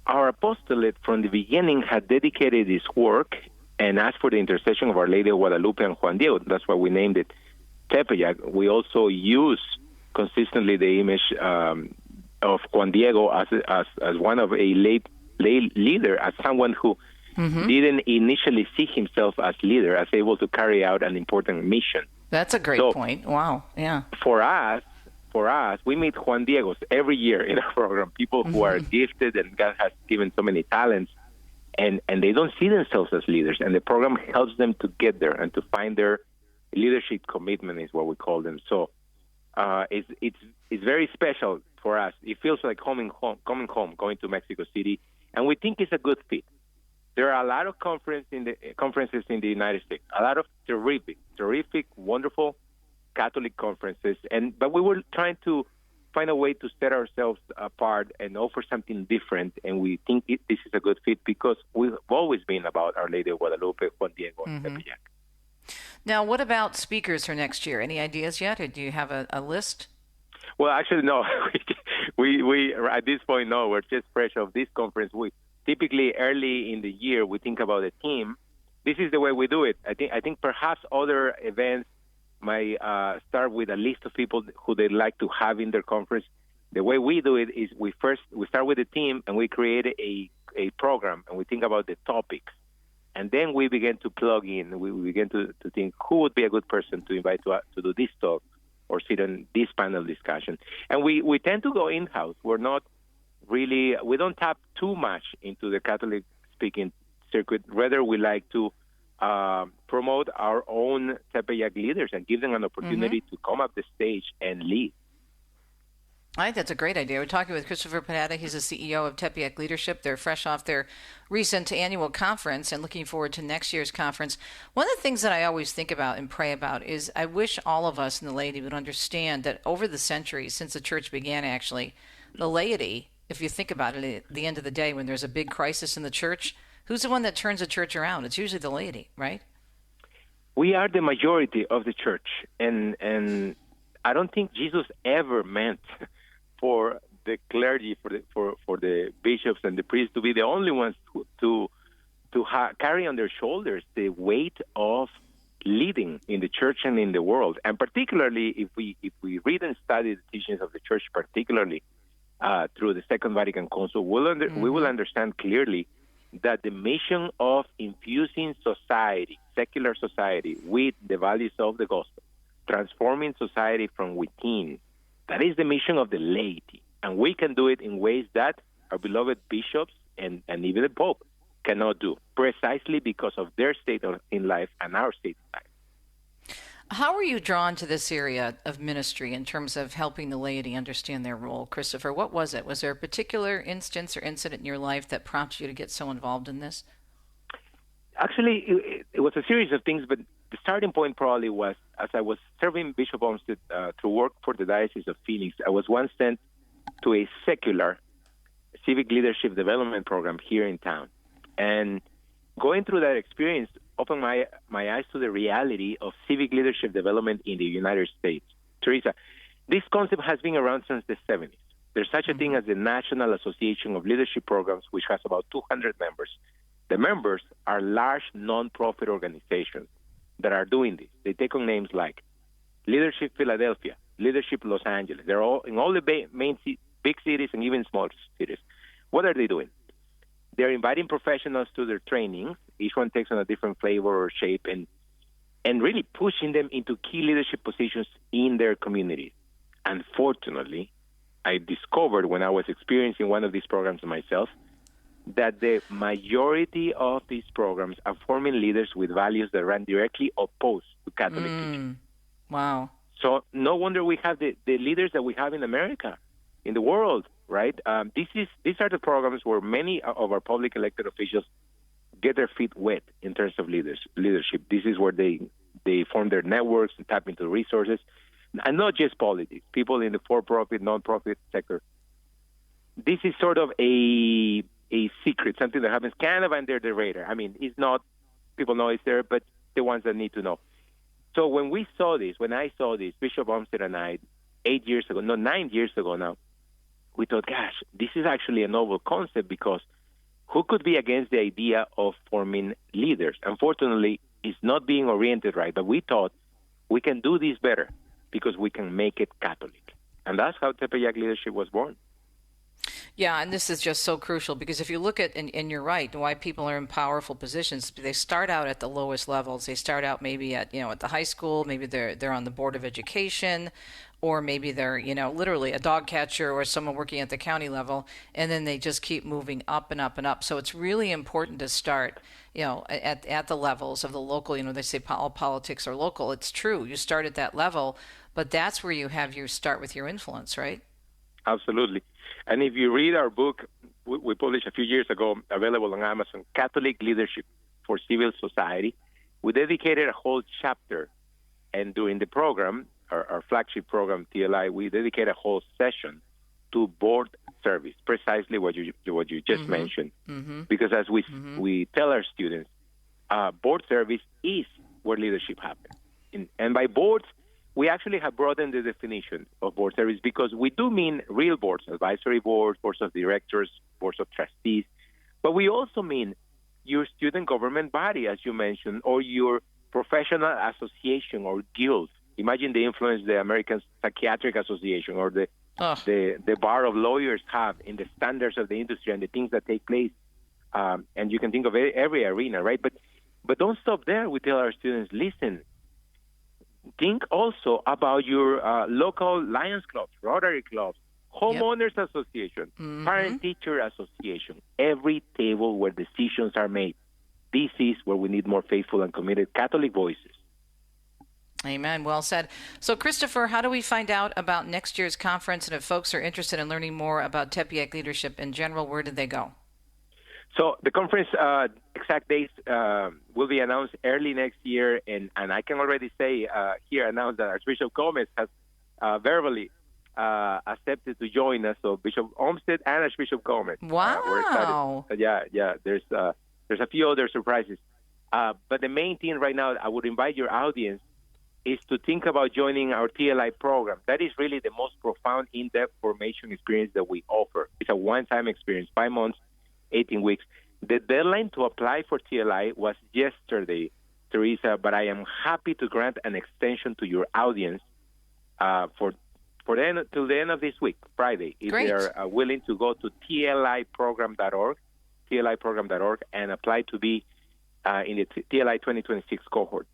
our apostolate from the beginning had dedicated this work and asked for the intercession of Our Lady of Guadalupe and Juan Diego. That's why we named it Tepeyac. We also use consistently the image of Juan Diego as one of a lay leader, as someone who didn't initially see himself as leader, as able to carry out an important mission. That's a great point. Wow. Yeah. For us, we meet Juan Diegos every year in our program, people who are gifted and God has given so many talents, and they don't see themselves as leaders. And the program helps them to get there and to find their leadership commitment is what we call them. So it's very special for us. It feels like coming home, going to Mexico City, and we think it's a good fit. There are a lot of conferences in the United States, a lot of terrific, wonderful Catholic conferences, but we were trying to find a way to set ourselves apart and offer something different, and we think this is a good fit because we've always been about Our Lady of Guadalupe, Juan Diego, and Tepeyac. Now, what about speakers for next year? Any ideas yet, or do you have a list? Well, actually, no. we at this point, no. We're just fresh off this conference. We typically early in the year we think about a theme. This is the way we do it. I think perhaps other events might start with a list of people who they'd like to have in their conference. The way we do it is we start with a team and we create a program and we think about the topics. And then we begin to plug in. We begin to think who would be a good person to invite to do this talk or sit on this panel discussion. And we tend to go in-house. We don't tap too much into the Catholic speaking circuit. Rather, we like to promote our own Tepeyac leaders and give them an opportunity to come up the stage and lead. I think that's a great idea. We're talking with Cristofer Pereyra. He's the CEO of Tepeyac Leadership. They're fresh off their recent annual conference and looking forward to next year's conference. One of the things that I always think about and pray about is I wish all of us in the laity would understand that over the centuries, since the church began actually, the laity, if you think about it, at the end of the day, when there's a big crisis in the church, who's the one that turns the church around? It's usually the laity, right? We are the majority of the church, and I don't think Jesus ever meant for the clergy, for the bishops and the priests to be the only ones to carry on their shoulders the weight of leading in the church and in the world. And particularly if we read and study the teachings of the church, particularly through the Second Vatican Council, we will understand clearly that the mission of infusing society, secular society, with the values of the gospel, transforming society from within, that is the mission of the laity. And we can do it in ways that our beloved bishops and even the Pope cannot do, precisely because of their state in life and our state in life. How were you drawn to this area of ministry in terms of helping the laity understand their role? Cristofer, what was it? Was there a particular instance or incident in your life that prompted you to get so involved in this? Actually, it was a series of things, but the starting point probably was as I was serving Bishop Olmsted to work for the Diocese of Phoenix. I was once sent to a secular civic leadership development program here in town. And going through that experience opened my eyes to the reality of civic leadership development in the United States. Teresa, this concept has been around since the 70s. There's such a thing as the National Association of Leadership Programs, which has about 200 members. The members are large nonprofit organizations that are doing this. They take on names like Leadership Philadelphia, Leadership Los Angeles. They're all in all the big cities and even small cities. What are they doing? They're inviting professionals to their trainings. Each one takes on a different flavor or shape, and really pushing them into key leadership positions in their communities. Unfortunately, I discovered when I was experiencing one of these programs myself that the majority of these programs are forming leaders with values that run directly opposed to Catholic teaching. Wow. So no wonder we have the leaders that we have in America, in the world, right? These are the programs where many of our public elected officials get their feet wet in terms of leadership. This is where they form their networks and tap into resources, and not just politics, people in the for-profit, non-profit sector. This is sort of a secret, something that happens kind of under the radar. I mean, it's not, people know it's there, but the ones that need to know. So when I saw this, Bishop Olmsted and I, 9 years ago now, we thought, gosh, this is actually a novel concept, because who could be against the idea of forming leaders? Unfortunately, it's not being oriented right, but we thought we can do this better because we can make it Catholic. And that's how Tepeyac Leadership was born. Yeah, and this is just so crucial, because if you look at, and you're right, why people are in powerful positions, they start out at the lowest levels. They start out maybe at the high school, maybe they're on the Board of Education, or maybe they're, literally a dog catcher or someone working at the county level, and then they just keep moving up and up and up. So it's really important to start, at the levels of the local, they say all politics are local. It's true. You start at that level, but that's where you have your start with your influence, right? Absolutely. And if you read our book, we published a few years ago, available on Amazon, Catholic Leadership for Civil Society, we dedicated a whole chapter, and during the program, our flagship program, TLI, we dedicate a whole session to board service, precisely what you just mentioned. Because as we tell our students, board service is where leadership happens. And by boards, we actually have broadened the definition of board service, because we do mean real boards, advisory boards, boards of directors, boards of trustees, but we also mean your student government body, as you mentioned, or your professional association or guild. Imagine the influence the American Psychiatric Association or the bar of lawyers have in the standards of the industry and the things that take place. And you can think of every arena, right? But don't stop there. We tell our students, listen, think also about your local Lions clubs, Rotary clubs, homeowners association, parent-teacher association, every table where decisions are made. This is where we need more faithful and committed Catholic voices. Amen. Well said. So, Cristofer, how do we find out about next year's conference? And if folks are interested in learning more about Tepeyac leadership in general, where did they go? So the conference exact dates will be announced early next year, and I can already say announce that Archbishop Gomez has verbally accepted to join us. So Bishop Olmsted and Archbishop Gomez. Wow. We're excited. Yeah. There's a few other surprises, but the main thing right now, I would invite your audience is to think about joining our TLI program. That is really the most profound, in-depth formation experience that we offer. It's a one-time experience, 5 months. 18 weeks. The deadline to apply for TLI was yesterday, Teresa, but I am happy to grant an extension to your audience for the end, till the end of this week, Friday, if they are willing to go to tliprogram.org, and apply to be in the TLI 2026 cohort.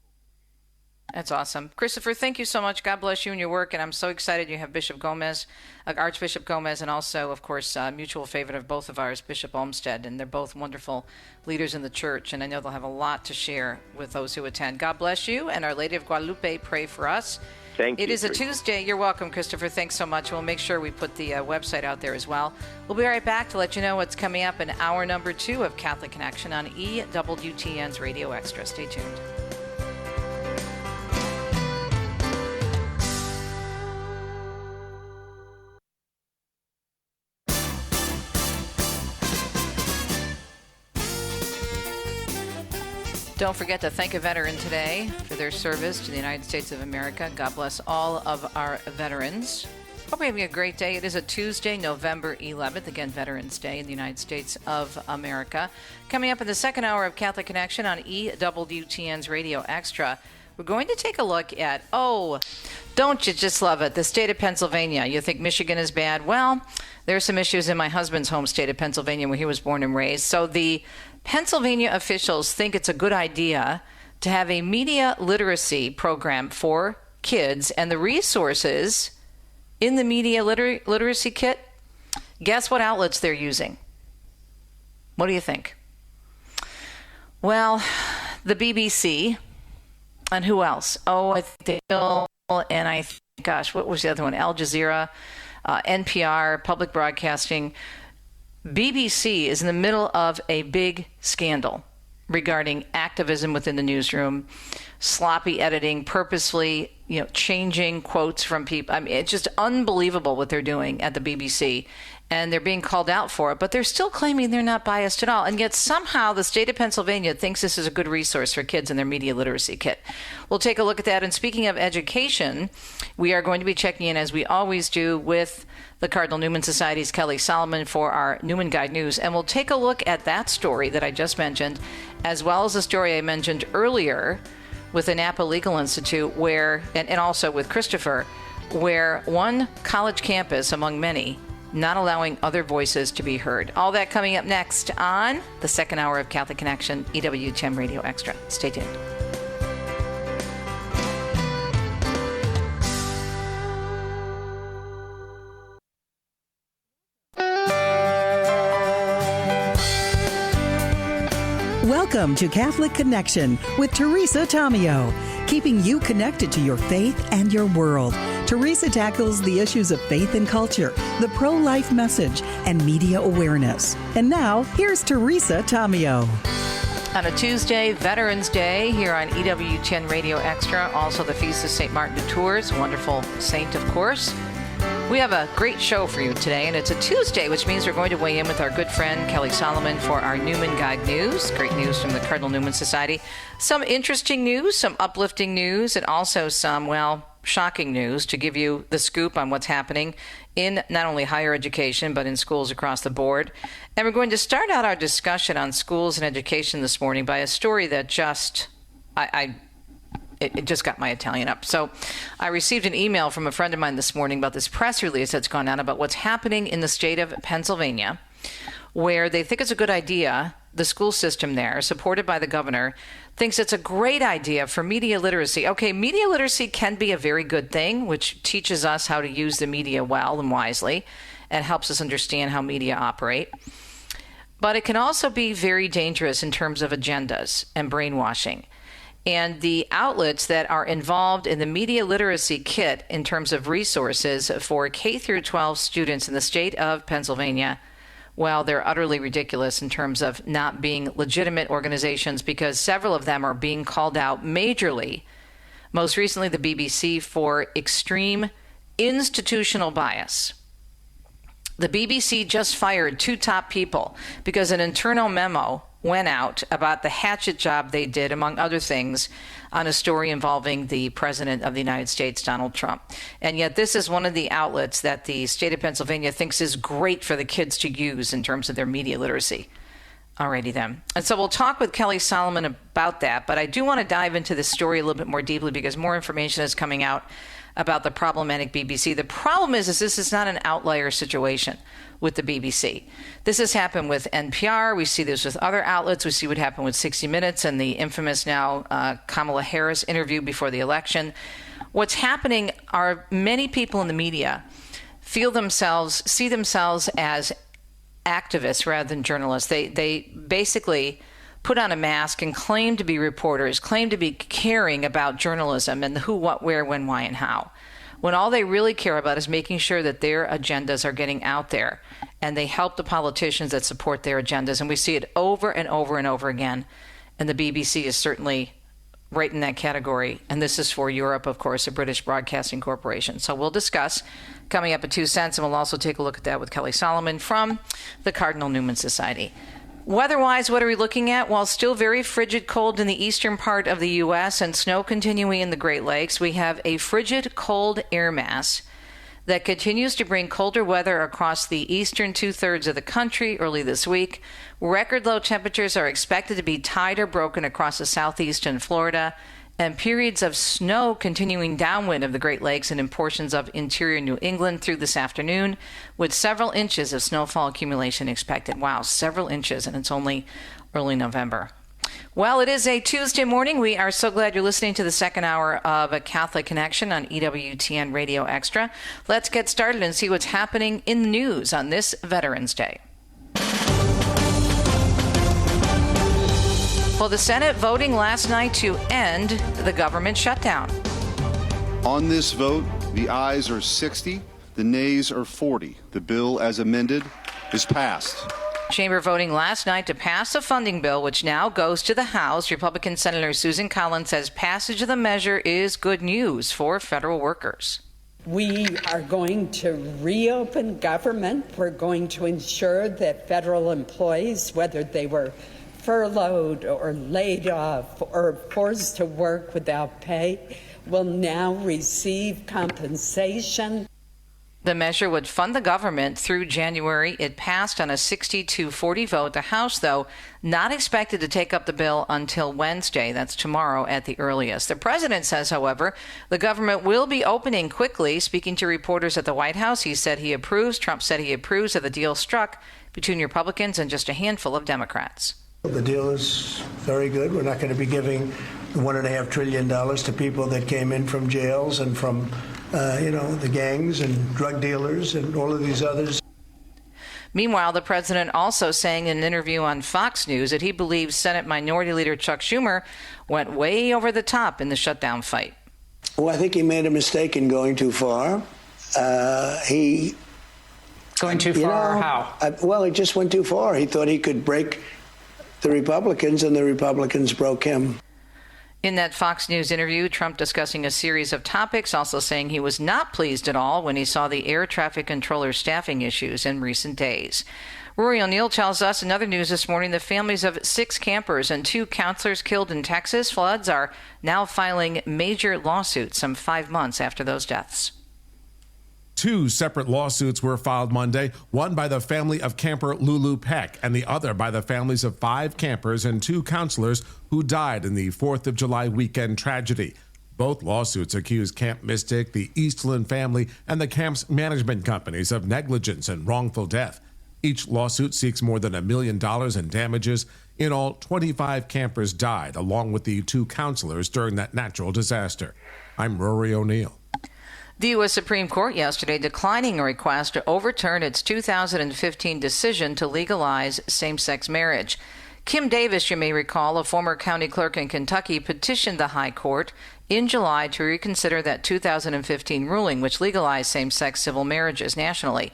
That's awesome. Cristofer, thank you so much. God bless you and your work. And I'm so excited you have Bishop Gomez, Archbishop Gomez, and also, of course, mutual favorite of both of ours, Bishop Olmsted. And they're both wonderful leaders in the church. And I know they'll have a lot to share with those who attend. God bless you. And Our Lady of Guadalupe, pray for us. Thank you. It is a Tuesday. You're welcome, Cristofer. Thanks so much. We'll make sure we put the website out there as well. We'll be right back to let you know what's coming up in hour number 2 of Catholic Connection on EWTN's Radio Extra. Stay tuned. Don't forget to thank a veteran today for their service to the United States of America. God bless all of our veterans. Hope you're having a great day. It is a Tuesday, November 11th, again, Veterans Day in the United States of America. Coming up in the second hour of Catholic Connection on EWTN's Radio Extra, we're going to take a look at, don't you just love it, the state of Pennsylvania. You think Michigan is bad? Well, there are some issues in my husband's home state of Pennsylvania where he was born and raised. So the Pennsylvania officials think it's a good idea to have a media literacy program for kids, and the resources in the media literacy kit, guess what outlets they're using? What do you think? Well, the BBC, and who else? I think and I think, what was the other one? Al Jazeera, NPR, public broadcasting. BBC is in the middle of a big scandal regarding activism within the newsroom, sloppy editing, purposefully, changing quotes from people. I mean, it's just unbelievable what they're doing at the BBC, and they're being called out for it, but they're still claiming they're not biased at all. And yet somehow the state of Pennsylvania thinks this is a good resource for kids in their media literacy kit. We'll take a look at that. And speaking of education, we are going to be checking in, as we always do, with the Cardinal Newman Society's Kelly Salomon for our Newman Guide News. And we'll take a look at that story that I just mentioned, as well as the story I mentioned earlier with the Napa Legal Institute, where, and also with Cristofer, where one college campus among many not allowing other voices to be heard. All that coming up next on the second hour of Catholic Connection, EWTN Radio Extra. Stay tuned. Welcome to Catholic Connection with Teresa Tomeo, keeping you connected to your faith and your world. Teresa tackles the issues of faith and culture, the pro-life message, and media awareness. And now, here's Teresa Tomeo. On a Tuesday, Veterans Day, here on EWTN Radio Extra, also the Feast of St. Martin de Tours, wonderful saint, of course. We have a great show for you today, and it's a Tuesday, which means we're going to weigh in with our good friend Kelly Salomon for our Newman Guide News. Great news from the Cardinal Newman Society. Some interesting news, some uplifting news, and also some, well, shocking news to give you the scoop on what's happening in not only higher education, but in schools across the board. And we're going to start out our discussion on schools and education this morning by a story that just, it just got my Italian up. So I received an email from a friend of mine this morning about this press release that's gone out about what's happening in the state of Pennsylvania, where they think it's a good idea. The school system there, supported by the governor, thinks it's a great idea for media literacy. Okay, media literacy can be a very good thing, which teaches us how to use the media well and wisely and helps us understand how media operate. But it can also be very dangerous in terms of agendas and brainwashing. And the outlets that are involved in the media literacy kit in terms of resources for K through 12 students in the state of Pennsylvania, well, they're utterly ridiculous in terms of not being legitimate organizations, because several of them are being called out majorly, most recently the BBC, for extreme institutional bias. The BBC just fired 2 top people because an internal memo went out about the hatchet job they did, among other things, on a story involving the President of the United States, Donald Trump. And yet this is one of the outlets that the state of Pennsylvania thinks is great for the kids to use in terms of their media literacy. Alrighty then. And so we'll talk with Kelly Salomon about that, but I do want to dive into this story a little bit more deeply because more information is coming out about the problematic BBC. The problem is this is not an outlier situation with the BBC. This has happened with NPR. We see this with other outlets. We see what happened with 60 Minutes and the infamous now Kamala Harris interview before the election. What's happening are many people in the media see themselves as activists rather than journalists. They basically put on a mask and claim to be reporters, claim to be caring about journalism and the who, what, where, when, why, and how, when all they really care about is making sure that their agendas are getting out there and they help the politicians that support their agendas. And we see it over and over and over again. And the BBC is certainly right in that category. And this is for Europe, of course, a British Broadcasting Corporation. So we'll discuss coming up at 2 cents, and we'll also take a look at that with Kelly Salomon from the Cardinal Newman Society. Weather-wise, what are we looking at? Well, still very frigid cold in the eastern part of the U.S. and snow continuing in the Great Lakes. We have a frigid cold air mass that continues to bring colder weather across the eastern 2/3 of the country early this week. Record low temperatures are expected to be tied or broken across the southeast and Florida, and periods of snow continuing downwind of the Great Lakes and in portions of interior New England through this afternoon, with several inches of snowfall accumulation expected. Wow, several inches, and it's only early November. Well, it is a Tuesday morning. We are so glad you're listening to the second hour of A Catholic Connection on EWTN Radio Extra. Let's get started and see what's happening in the news on this Veterans Day. Well, the Senate voting last night to end the government shutdown. On this vote, the ayes are 60, the nays are 40. The bill as amended is passed. Chamber voting last night to pass a funding bill, which now goes to the House. Republican Senator Susan Collins says passage of the measure is good news for federal workers. We are going to reopen government. We're going to ensure that federal employees, whether they were furloughed or laid off or forced to work without pay, will now receive compensation. The measure would fund the government through January. It passed on a 60-40 vote. The House, though, not expected to take up the bill until Wednesday. That's tomorrow at the earliest. The president says, however, the government will be opening quickly. Speaking to reporters at the White House, he said he approves. Trump said he approves of the deal struck between Republicans and just a handful of Democrats. The deal is very good. We're not going to be giving $1.5 trillion to people that came in from jails and from, the gangs and drug dealers and all of these others. Meanwhile, the president also saying in an interview on Fox News that he believes Senate Minority Leader Chuck Schumer went way over the top in the shutdown fight. Well, I think he made a mistake in going too far. Going too far, how? He just went too far. He thought he could break the Republicans, and the Republicans broke him. In that Fox News interview, Trump discussing a series of topics, also saying he was not pleased at all when he saw the air traffic controller's staffing issues in recent days. Rory O'Neill tells us in other news this morning the families of 6 campers and 2 counselors killed in Texas floods are now filing major lawsuits some 5 months after those deaths. 2 separate lawsuits were filed Monday, one by the family of camper Lulu Peck and the other by the families of 5 campers and 2 counselors who died in the 4th of July weekend tragedy. Both lawsuits accuse Camp Mystic, the Eastland family, and the camp's management companies of negligence and wrongful death. Each lawsuit seeks more than $1 million in damages. In all, 25 campers died, along with the 2 counselors during that natural disaster. I'm Rory O'Neill. The U.S. Supreme Court yesterday declining a request to overturn its 2015 decision to legalize same-sex marriage. Kim Davis, you may recall, a former county clerk in Kentucky, petitioned the High Court in July to reconsider that 2015 ruling, which legalized same-sex civil marriages nationally.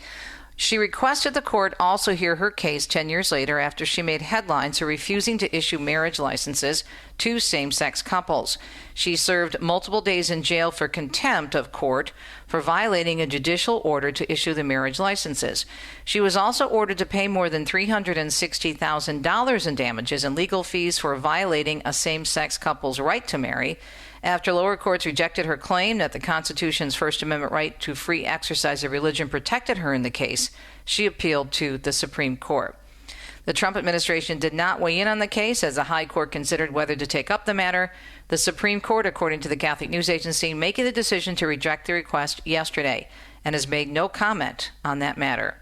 She requested the court also hear her case 10 years later after she made headlines for refusing to issue marriage licenses to same-sex couples. She served multiple days in jail for contempt of court for violating a judicial order to issue the marriage licenses. She was also ordered to pay more than $360,000 in damages and legal fees for violating a same-sex couple's right to marry, after lower courts rejected her claim that the Constitution's First Amendment right to free exercise of religion protected her in the case. She appealed to the Supreme Court. The Trump administration did not weigh in on the case as the High Court considered whether to take up the matter. The Supreme Court, according to the Catholic News Agency, making the decision to reject the request yesterday and has made no comment on that matter.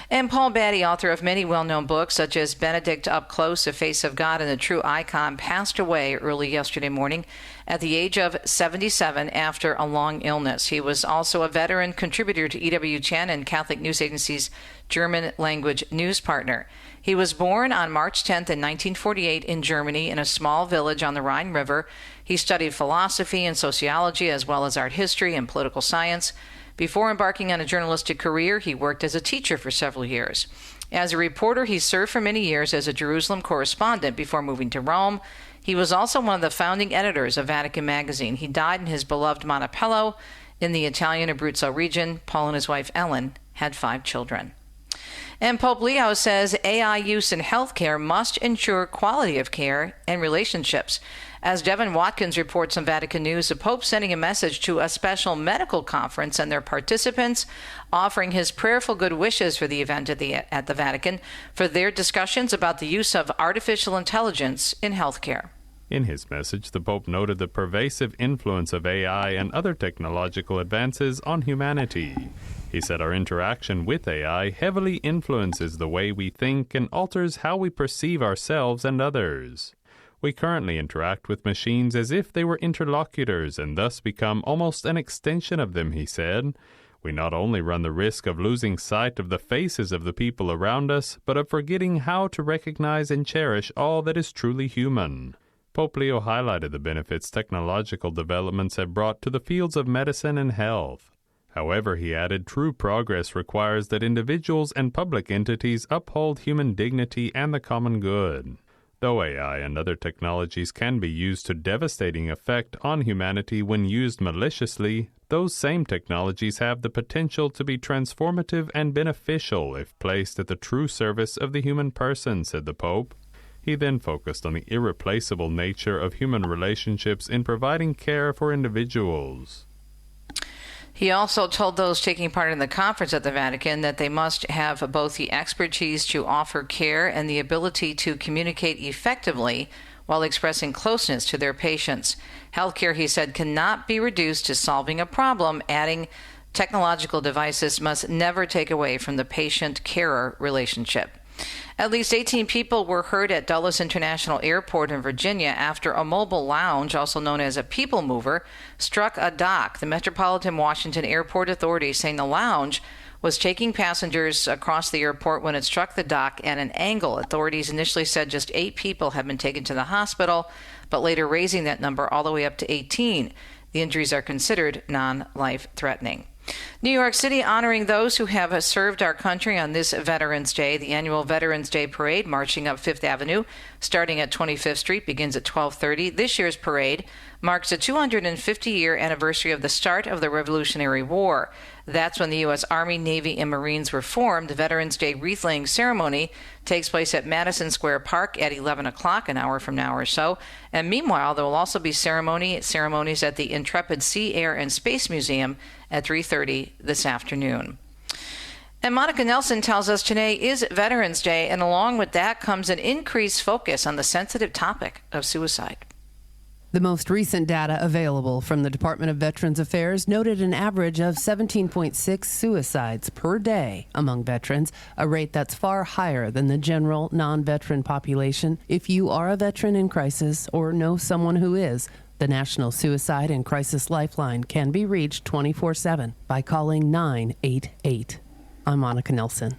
And Paul Batty, author of many well-known books such as Benedict Up Close, A Face of God, and The True Icon, passed away early yesterday morning at the age of 77 after a long illness. He was also a veteran contributor to EWTN and Catholic News Agency's German language news partner. He was born on March 10th in 1948 in Germany in a small village on the Rhine River. He studied philosophy and sociology as well as art history and political science. Before embarking on a journalistic career, he worked as a teacher for several years. As a reporter, he served for many years as a Jerusalem correspondent before moving to Rome. He was also one of the founding editors of Vatican magazine. He died in his beloved Montepello in the Italian Abruzzo region. Paul and his wife Ellen had 5 children. And Pope Leo says AI use in healthcare must ensure quality of care and relationships. As Devin Watkins reports on Vatican News, the Pope sending a message to a special medical conference and their participants, offering his prayerful good wishes for the event at the Vatican for their discussions about the use of artificial intelligence in healthcare. In his message, the Pope noted the pervasive influence of AI and other technological advances on humanity. He said our interaction with AI heavily influences the way we think and alters how we perceive ourselves and others. We currently interact with machines as if they were interlocutors and thus become almost an extension of them, he said. We not only run the risk of losing sight of the faces of the people around us, but of forgetting how to recognize and cherish all that is truly human. Pope Leo highlighted the benefits technological developments have brought to the fields of medicine and health. However, he added, true progress requires that individuals and public entities uphold human dignity and the common good. Though AI and other technologies can be used to devastating effect on humanity when used maliciously, those same technologies have the potential to be transformative and beneficial if placed at the true service of the human person, said the Pope. He then focused on the irreplaceable nature of human relationships in providing care for individuals. He also told those taking part in the conference at the Vatican that they must have both the expertise to offer care and the ability to communicate effectively while expressing closeness to their patients. Healthcare, he said, cannot be reduced to solving a problem, adding technological devices must never take away from the patient-carer relationship. At least 18 people were hurt at Dulles International Airport in Virginia after a mobile lounge, also known as a people mover, struck a dock. The Metropolitan Washington Airport authorities saying the lounge was taking passengers across the airport when it struck the dock at an angle. Authorities initially said just 8 people had been taken to the hospital, but later raising that number all the way up to 18. The injuries are considered non-life-threatening. New York City honoring those who have served our country on this Veterans Day. The annual Veterans Day Parade marching up Fifth Avenue, starting at 25th Street, begins at 12:30. This year's parade marks the 250-year anniversary of the start of the Revolutionary War. That's when the U.S. Army, Navy, and Marines were formed. The Veterans Day wreath-laying ceremony takes place at Madison Square Park at 11 o'clock, an hour from now or so. And meanwhile, there will also be ceremonies at the Intrepid Sea, Air, and Space Museum at 3:30 this afternoon. And Monica Nelson tells us today is Veterans Day, and along with that comes an increased focus on the sensitive topic of suicide. The most recent data available from the Department of Veterans Affairs noted an average of 17.6 suicides per day among veterans, a rate that's far higher than the general non-veteran population. If you are a veteran in crisis or know someone who is, the National Suicide and Crisis Lifeline can be reached 24/7 by calling 988. I'm Monica Nelson.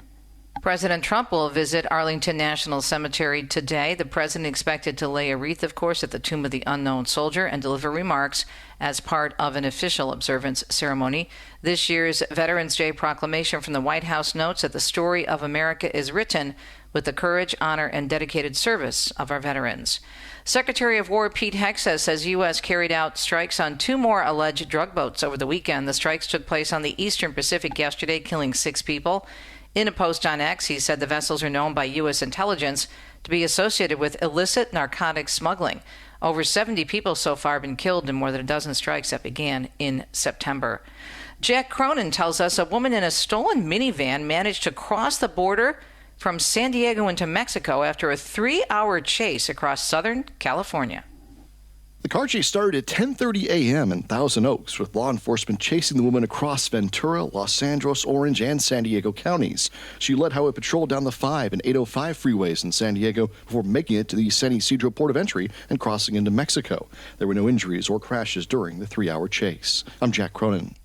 President Trump will visit Arlington National Cemetery today. The president expected to lay a wreath, of course, at the Tomb of the Unknown Soldier and deliver remarks as part of an official observance ceremony. This year's Veterans Day proclamation from the White House notes that the story of America is written with the courage, honor, and dedicated service of our veterans. Secretary of War Pete Hegseth says U.S. carried out strikes on 2 more alleged drug boats over the weekend. The strikes took place on the Eastern Pacific yesterday, killing 6 people. In a post on X, he said the vessels are known by U.S. intelligence to be associated with illicit narcotics smuggling. Over 70 people so far have been killed in more than a dozen strikes that began in September. Jack Cronin tells us a woman in a stolen minivan managed to cross the border from San Diego into Mexico after a 3-hour chase across Southern California. The car chase started at 10:30 a.m. in Thousand Oaks, with law enforcement chasing the woman across Ventura, Los Angeles, Orange, and San Diego counties. She led highway patrol down the 5 and 805 freeways in San Diego before making it to the San Ysidro port of entry and crossing into Mexico. There were no injuries or crashes during the 3-hour chase. I'm Jack Cronin.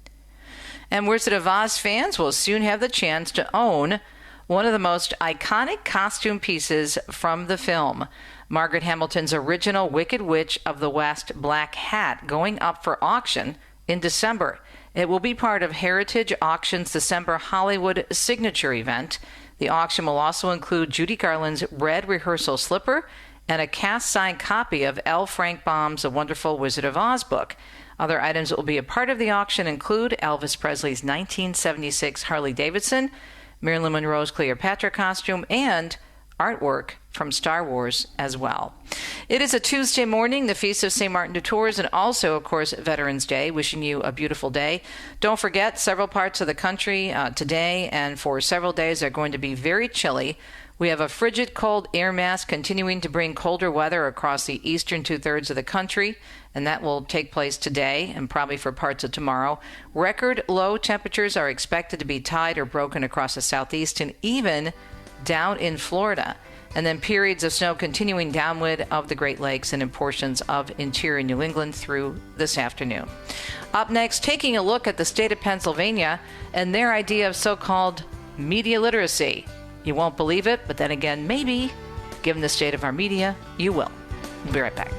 And Wizard of Oz fans will soon have the chance to own one of the most iconic costume pieces from the film. Margaret Hamilton's original Wicked Witch of the West black hat going up for auction in December. It will be part of Heritage Auction's December Hollywood signature event. The auction will also include Judy Garland's red rehearsal slipper and a cast-signed copy of L. Frank Baum's A Wonderful Wizard of Oz book. Other items that will be a part of the auction include Elvis Presley's 1976 Harley-Davidson, Marilyn Monroe's Cleopatra costume, and artwork from Star Wars as well. It is a Tuesday morning, the Feast of St. Martin de Tours, and also, of course, Veterans Day. Wishing you a beautiful day. Don't forget, several parts of the country today and for several days are going to be very chilly. We have a frigid cold air mass continuing to bring colder weather across the eastern 2/3 of the country, and that will take place today and probably for parts of tomorrow. Record low temperatures are expected to be tied or broken across the southeast and even down in Florida. And then periods of snow continuing downwind of the Great Lakes and in portions of interior New England through this afternoon. Up next, taking a look at the state of Pennsylvania and their idea of so-called media literacy. You won't believe it, but then again, maybe, given the state of our media, you will. We'll be right back.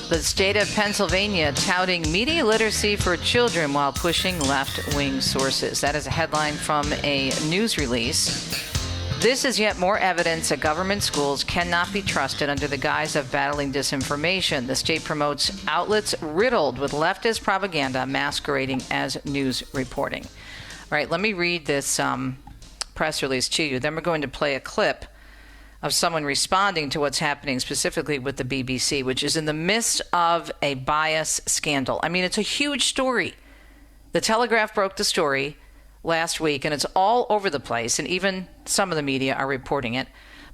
The state of Pennsylvania touting media literacy for children while pushing left-wing sources. That is a headline from a news release. This is yet more evidence that government schools cannot be trusted under the guise of battling disinformation. The state promotes outlets riddled with leftist propaganda masquerading as news reporting. All right, let me read this press release to you. Then we're going to play a clip of someone responding to what's happening specifically with the BBC, which is in the midst of a bias scandal. I mean, it's a huge story. The Telegraph broke the story last week, and it's all over the place, and even some of the media are reporting it.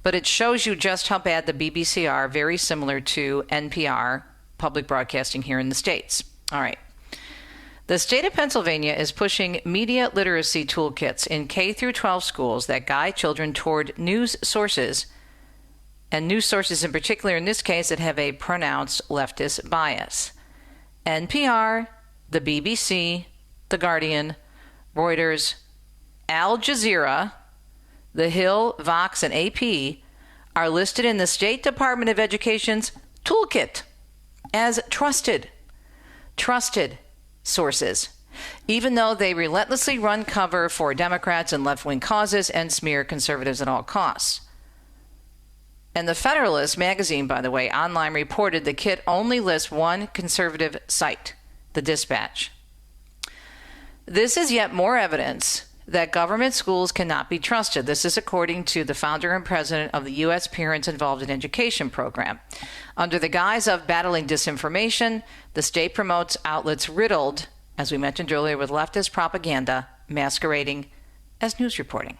But it shows you just how bad the BBC are, very similar to NPR, public broadcasting here in the States. All right. The state of Pennsylvania is pushing media literacy toolkits in K through 12 schools that guide children toward news sources, and news sources in particular, in this case, that have a pronounced leftist bias. NPR, the BBC, The Guardian, Reuters, Al Jazeera, The Hill, Vox, and AP are listed in the State Department of Education's toolkit as trusted sources, even though they relentlessly run cover for Democrats and left-wing causes and smear conservatives at all costs. And the Federalist magazine, by the way, online reported the kit only lists one conservative site, the Dispatch. This is yet more evidence that government schools cannot be trusted. This is according to the founder and president of the U.S. Parents Involved in Education program. Under the guise of battling disinformation, the state promotes outlets riddled, as we mentioned earlier, with leftist propaganda masquerading as news reporting.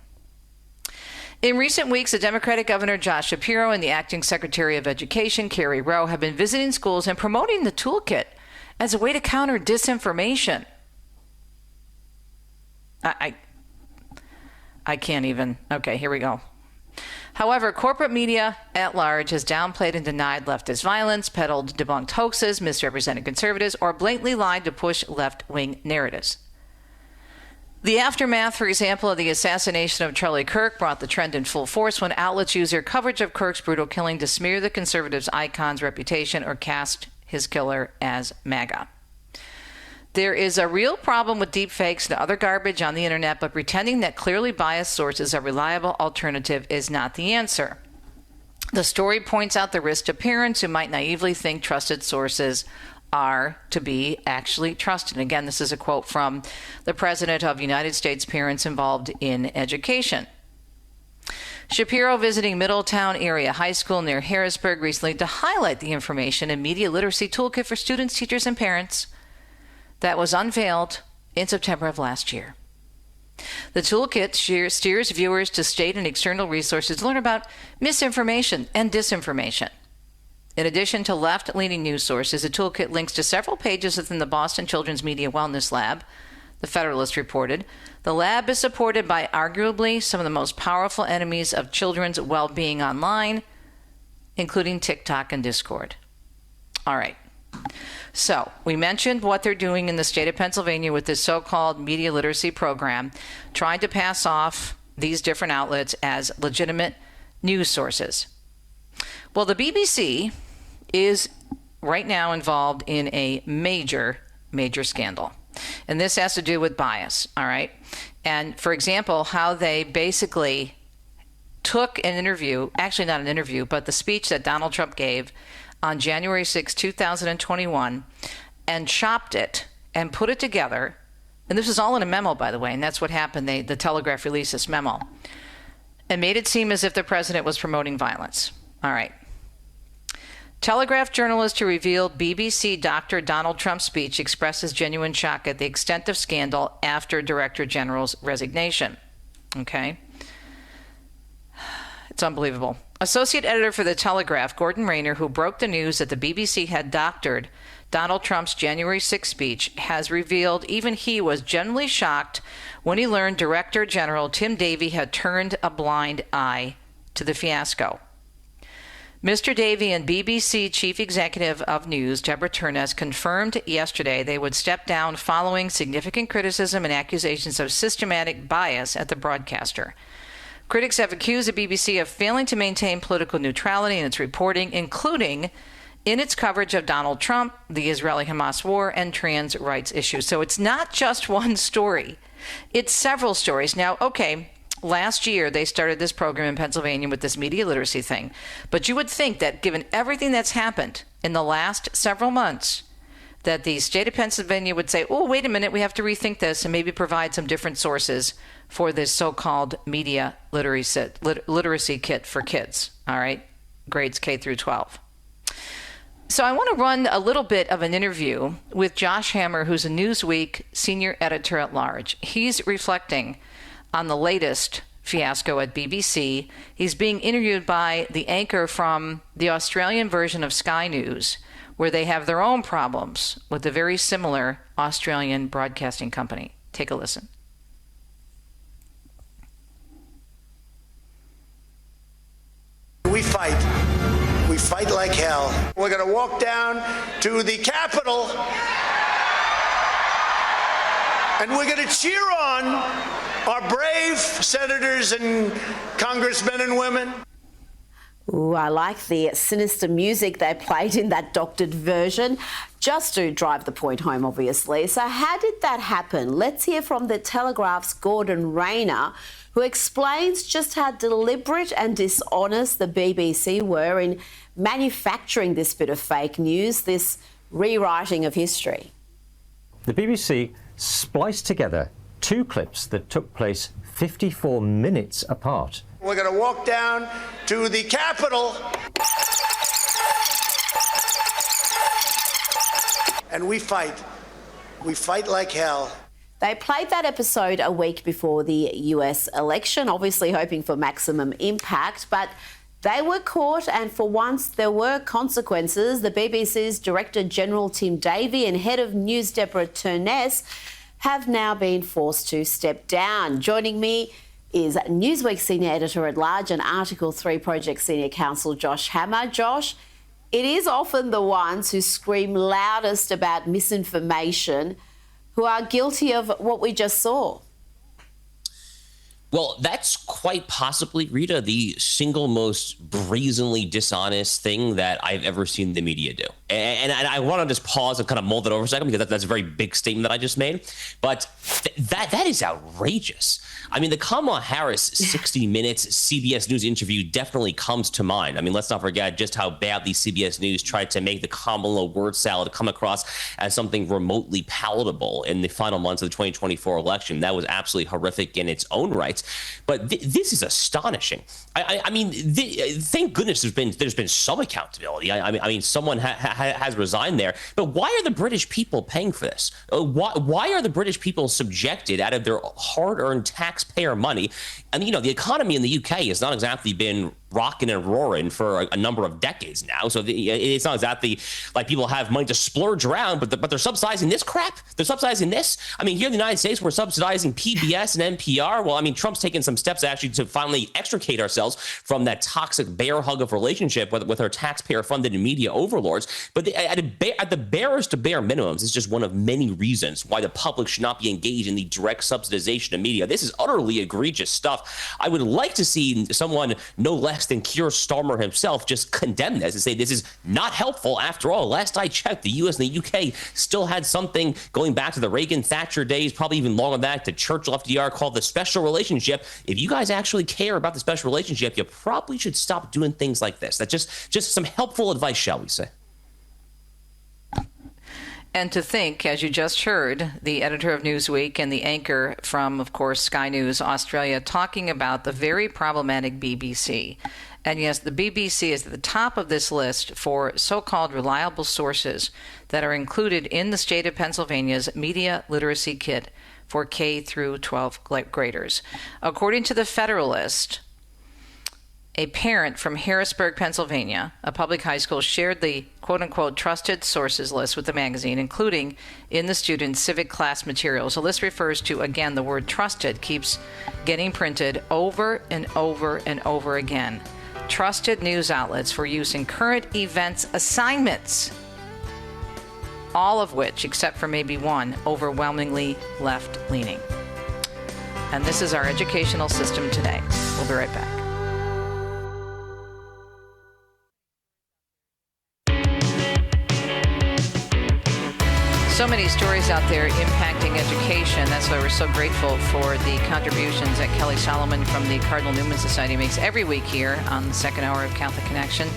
In recent weeks, the Democratic Governor Josh Shapiro and the acting Secretary of Education, Carrie Rowe, have been visiting schools and promoting the toolkit as a way to counter disinformation. I can't even. Okay, here we go. However, corporate media at large has downplayed and denied leftist violence, peddled debunked hoaxes, misrepresented conservatives, or blatantly lied to push left-wing narratives. The aftermath, for example, of the assassination of Charlie Kirk brought the trend in full force when outlets used their coverage of Kirk's brutal killing to smear the conservatives' icon's reputation or cast his killer as MAGA. There is a real problem with deepfakes and other garbage on the internet, but pretending that clearly biased sources are a reliable alternative is not the answer. The story points out the risk to parents who might naively think trusted sources are to be actually trusted. Again, this is a quote from the president of United States Parents Involved in Education. Shapiro visiting Middletown area high school near Harrisburg recently to highlight the information and media literacy toolkit for students, teachers, and parents that was unveiled in September of last year. The toolkit steers viewers to state and external resources to learn about misinformation and disinformation. In addition to left-leaning news sources, the toolkit links to several pages within the Boston Children's Media Wellness Lab, the Federalist reported. The lab is supported by arguably some of the most powerful enemies of children's well-being online, including TikTok and Discord. All right. So we mentioned what they're doing in the state of Pennsylvania with this so-called media literacy program, trying to pass off these different outlets as legitimate news sources. Well, the BBC is right now involved in a major scandal. And this has to do with bias, all right? And for example, how they basically took an interview, actually not an interview, but the speech that Donald Trump gave on January 6, 2021, and chopped it and put it together. And this is all in a memo, by the way, and that's what happened. The Telegraph released this memo and made it seem as if the president was promoting violence. All right. Telegraph journalist who revealed BBC Dr. Donald Trump's speech expresses genuine shock at the extent of scandal after Director General's resignation. Okay. It's unbelievable. Associate editor for The Telegraph, Gordon Rayner, who broke the news that the BBC had doctored Donald Trump's January 6 speech, has revealed even he was genuinely shocked when he learned Director General Tim Davie had turned a blind eye to the fiasco. Mr. Davie and BBC Chief Executive of News, Deborah Turness, confirmed yesterday they would step down following significant criticism and accusations of systematic bias at the broadcaster. Critics have accused the BBC of failing to maintain political neutrality in its reporting, including in its coverage of Donald Trump, the Israeli-Hamas war, and trans rights issues. So it's not just one story. It's several stories. Now, okay, last year they started this program in Pennsylvania with this media literacy thing. But you would think that given everything that's happened in the last several months, that the state of Pennsylvania would say, oh, wait a minute, we have to rethink this and maybe provide some different sources for this so-called media literacy kit for kids, all right, grades K through 12. So I want to run a little bit of an interview with Josh Hammer, who's a Newsweek senior editor at large. He's reflecting on the latest fiasco at BBC. He's being interviewed by the anchor from the Australian version of Sky News, where they have their own problems with a very similar Australian broadcasting company. Take a listen. We fight like hell. We're going to walk down to the Capitol and we're going to cheer on our brave senators and congressmen and women. Ooh, I like the sinister music they played in that doctored version, just to drive the point home, obviously. So how did that happen? Let's hear from the Telegraph's Gordon Rayner, who explains just how deliberate and dishonest the BBC were in manufacturing this bit of fake news, this rewriting of history. The BBC spliced together two clips that took place 54 minutes apart. We're going to walk down to the Capitol, and we fight. We fight like hell. They played that episode a week before the US election, obviously hoping for maximum impact, but they were caught, and for once there were consequences. The BBC's Director General Tim Davie and Head of News Deborah Turness have now been forced to step down. Joining me is Newsweek Senior Editor-at-Large and Article 3 Project Senior Counsel Josh Hammer. Josh, it is often the ones who scream loudest about misinformation who are guilty of what we just saw. Well, that's quite possibly, Rita, the single most brazenly dishonest thing that I've ever seen the media do. And I want to just pause and kind of mull that over a second, because that's a very big statement that I just made. But that is outrageous. I mean, the Kamala Harris 60 Minutes CBS News interview definitely comes to mind. I mean, let's not forget just how badly CBS News tried to make the Kamala word salad come across as something remotely palatable in the final months of the 2024 election. That was absolutely horrific in its own right. But this is astonishing. I mean, thank goodness there's been some accountability. I mean, someone has resigned there. But why are the British people paying for this? Why are the British people subjected out of their hard-earned taxpayer money? And you know, the economy in the UK has not exactly been rocking and roaring for a number of decades now. So it's not exactly like people have money to splurge around, but they're subsidizing this crap. They're subsidizing this. I mean, here in the United States, we're subsidizing PBS and NPR. Well, I mean, Trump's taken some steps actually to finally extricate ourselves from that toxic bear hug of relationship with our taxpayer-funded media overlords. But at the barest to bare minimums, it's just one of many reasons why the public should not be engaged in the direct subsidization of media. This is utterly egregious stuff. I would like to see someone no less than Keir Starmer himself just condemn this and say this is not helpful. After all, last I checked, the US and the UK still had something going back to the Reagan-Thatcher days, probably even longer back to Churchill-FDR, called the special relationship. If you guys actually care about the special relationship, you probably should stop doing things like this. That's just some helpful advice, shall we say. And to think, as you just heard, the editor of Newsweek and the anchor from, of course, Sky News Australia talking about the very problematic BBC. And yes, the BBC is at the top of this list for so-called reliable sources that are included in the state of Pennsylvania's media literacy kit for K through 12 graders. According to the Federalist, a parent from Harrisburg, Pennsylvania, a public high school, shared the quote-unquote trusted sources list with the magazine, including in the students' civic class materials. The list refers to, again, the word trusted keeps getting printed over and over and over again. Trusted news outlets for use in current events assignments, all of which, except for maybe one, overwhelmingly left-leaning. And this is our educational system today. We'll be right back. So many stories out there impacting education. That's why we're so grateful for the contributions that Kelly Salomon from the Cardinal Newman Society makes every week here on the second hour of Catholic Connection.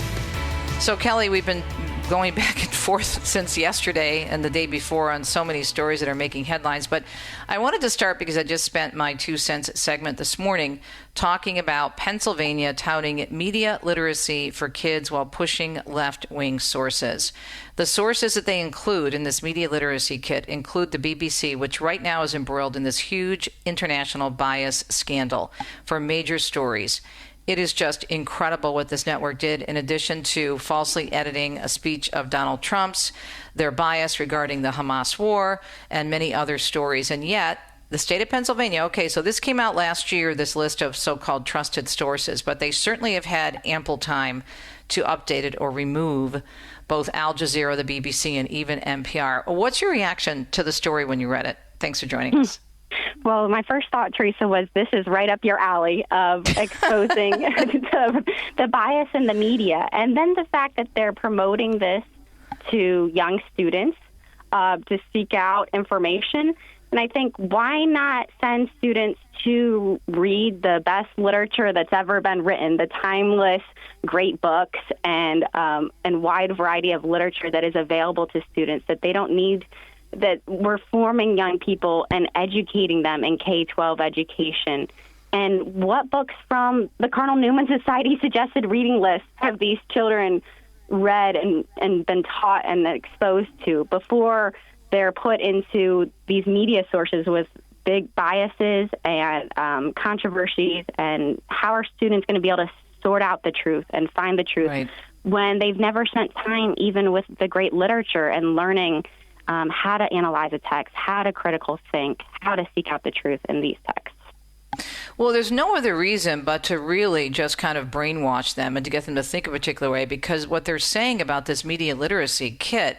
So, Kelly, we've been going back and forth since yesterday and the day before on so many stories that are making headlines. But I wanted to start because I just spent my 2 cents segment this morning talking about Pennsylvania touting media literacy for kids while pushing left-wing sources. The sources that they include in this media literacy kit include the BBC, which right now is embroiled in this huge international bias scandal for major stories. It is just incredible what this network did, in addition to falsely editing a speech of Donald Trump's, their bias regarding the Hamas war, and many other stories. And yet, the state of Pennsylvania, okay, so this came out last year, this list of so-called trusted sources, but they certainly have had ample time to update it or remove both Al Jazeera, the BBC, and even NPR. What's your reaction to the story when you read it? Thanks for joining us. Well, my first thought, Teresa, was this is right up your alley of exposing the bias in the media. And then the fact that they're promoting this to young students to seek out information. And I think, why not send students to read the best literature that's ever been written, the timeless, great books, and wide variety of literature that is available to students, that they don't need, that we're forming young people and educating them in K-12 education. And what books from the Cardinal Newman Society suggested reading lists have these children read and been taught and exposed to before they're put into these media sources with big biases and controversies? And how are students going to be able to sort out the truth and find the truth when they've never spent time even with the great literature and learning how to analyze a text, how to critical think, how to seek out the truth in these texts? Well, there's no other reason but to really just kind of brainwash them and to get them to think a particular way, because what they're saying about this media literacy kit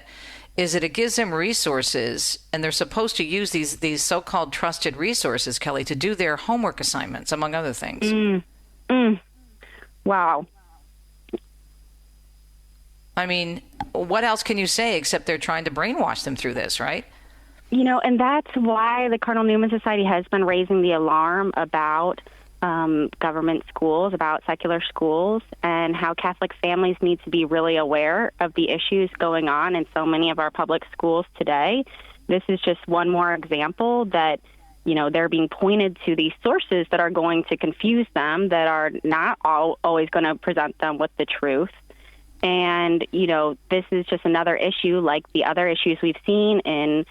is that it gives them resources, and they're supposed to use these so-called trusted resources, Kelly, to do their homework assignments, among other things. Wow. I mean, what else can you say except they're trying to brainwash them through this, right? You know, and that's why the Cardinal Newman Society has been raising the alarm about government schools, about secular schools, and how Catholic families need to be really aware of the issues going on in so many of our public schools today. This is just one more example that, you know, they're being pointed to these sources that are going to confuse them, that are not always going to present them with the truth. And, you know, this is just another issue like the other issues we've seen in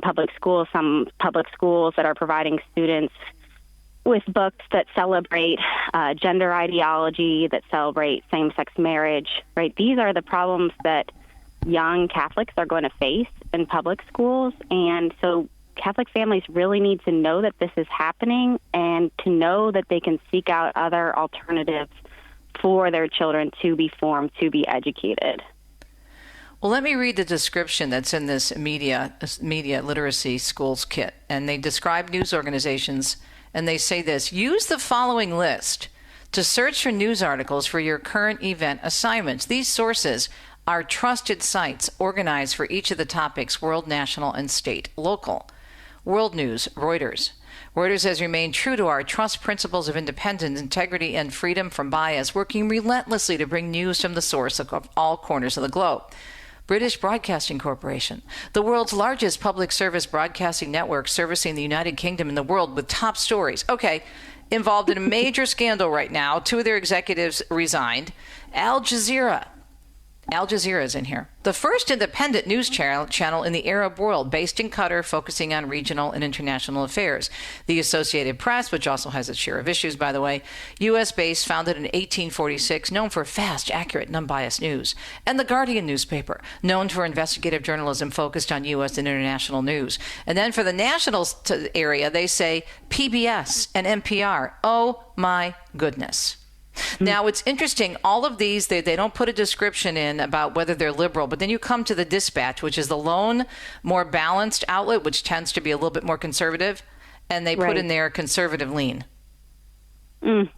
public schools, some public schools that are providing students with books that celebrate gender ideology, that celebrate same-sex marriage, right? These are the problems that young Catholics are going to face in public schools. And so Catholic families really need to know that this is happening and to know that they can seek out other alternatives for their children to be formed, to be educated. Well, let me read the description that's in this media literacy schools kit. And they describe news organizations, and they say this: use the following list to search for news articles for your current event assignments. These sources are trusted sites organized for each of the topics: world, national, and state, local. World news, Reuters. Reuters has remained true to our trust principles of independence, integrity, and freedom from bias, working relentlessly to bring news from the source of all corners of the globe. British Broadcasting Corporation, the world's largest public service broadcasting network servicing the United Kingdom and the world with top stories. Okay, involved in a major scandal right now. 2 of their executives resigned. Al Jazeera is in here. The first independent news channel in the Arab world, based in Qatar, focusing on regional and international affairs. The Associated Press, which also has its share of issues, by the way, U.S.-based, founded in 1846, known for fast, accurate, and unbiased news. And the Guardian newspaper, known for investigative journalism focused on U.S. and international news. And then for the national area, they say PBS and NPR. Oh, my goodness. Now, it's interesting, all of these, they don't put a description in about whether they're liberal, but then you come to the Dispatch, which is the lone, more balanced outlet, which tends to be a little bit more conservative, and they put in there conservative lean. There's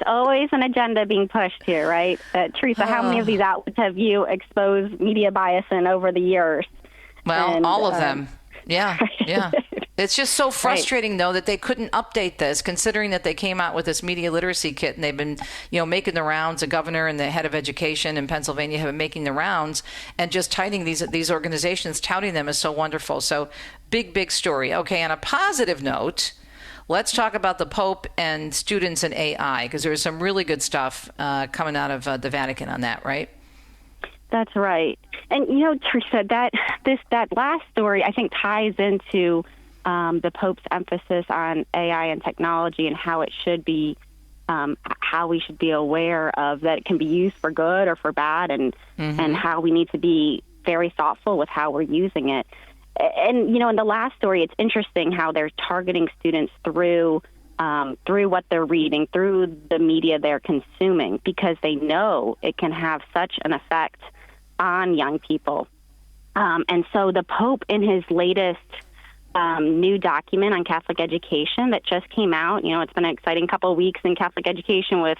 always an agenda being pushed here, right? Teresa, how many of these outlets have you exposed media bias in over the years? Well, all of them. Yeah. It's just so frustrating, though, that they couldn't update this, considering that they came out with this media literacy kit, and they've been, making the rounds. The governor and the head of education in Pennsylvania have been making the rounds and just touting these organizations, touting them as so wonderful. So big story. Okay, on a positive note, let's talk about the Pope and students and AI, because there's some really good stuff coming out of the Vatican on that, right? That's right. And, Teresa, that last story, I think, ties into the Pope's emphasis on AI and technology and how it should be, how we should be aware of that it can be used for good or for bad, and how we need to be very thoughtful with how we're using it. And, in the last story, it's interesting how they're targeting students through what they're reading, through the media they're consuming, because they know it can have such an effect on young people. And so the Pope, in his latest new document on Catholic education that just came out. It's been an exciting couple of weeks in Catholic education with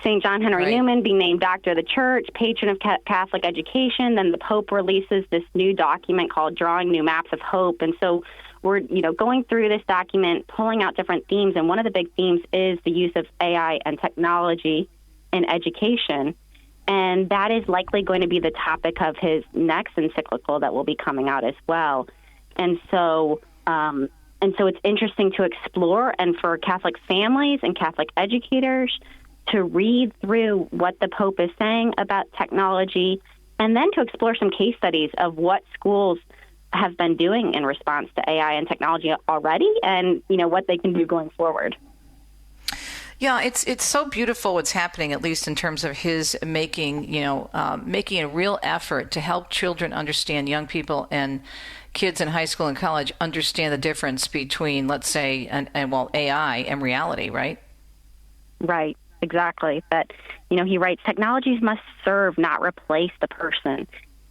St. John Henry Newman being named Doctor of the Church, patron of Catholic education. Then the Pope releases this new document called Drawing New Maps of Hope. And so we're, going through this document, pulling out different themes. And one of the big themes is the use of AI and technology in education. And that is likely going to be the topic of his next encyclical that will be coming out as well. And so it's interesting to explore, and for Catholic families and Catholic educators to read through what the Pope is saying about technology, and then to explore some case studies of what schools have been doing in response to AI and technology already, and what they can do going forward. Yeah, it's so beautiful what's happening, at least in terms of his making a real effort to help children understand, young people and kids in high school and college understand the difference between, let's say, AI and reality, right? Right, exactly. But, he writes, technologies must serve, not replace the person.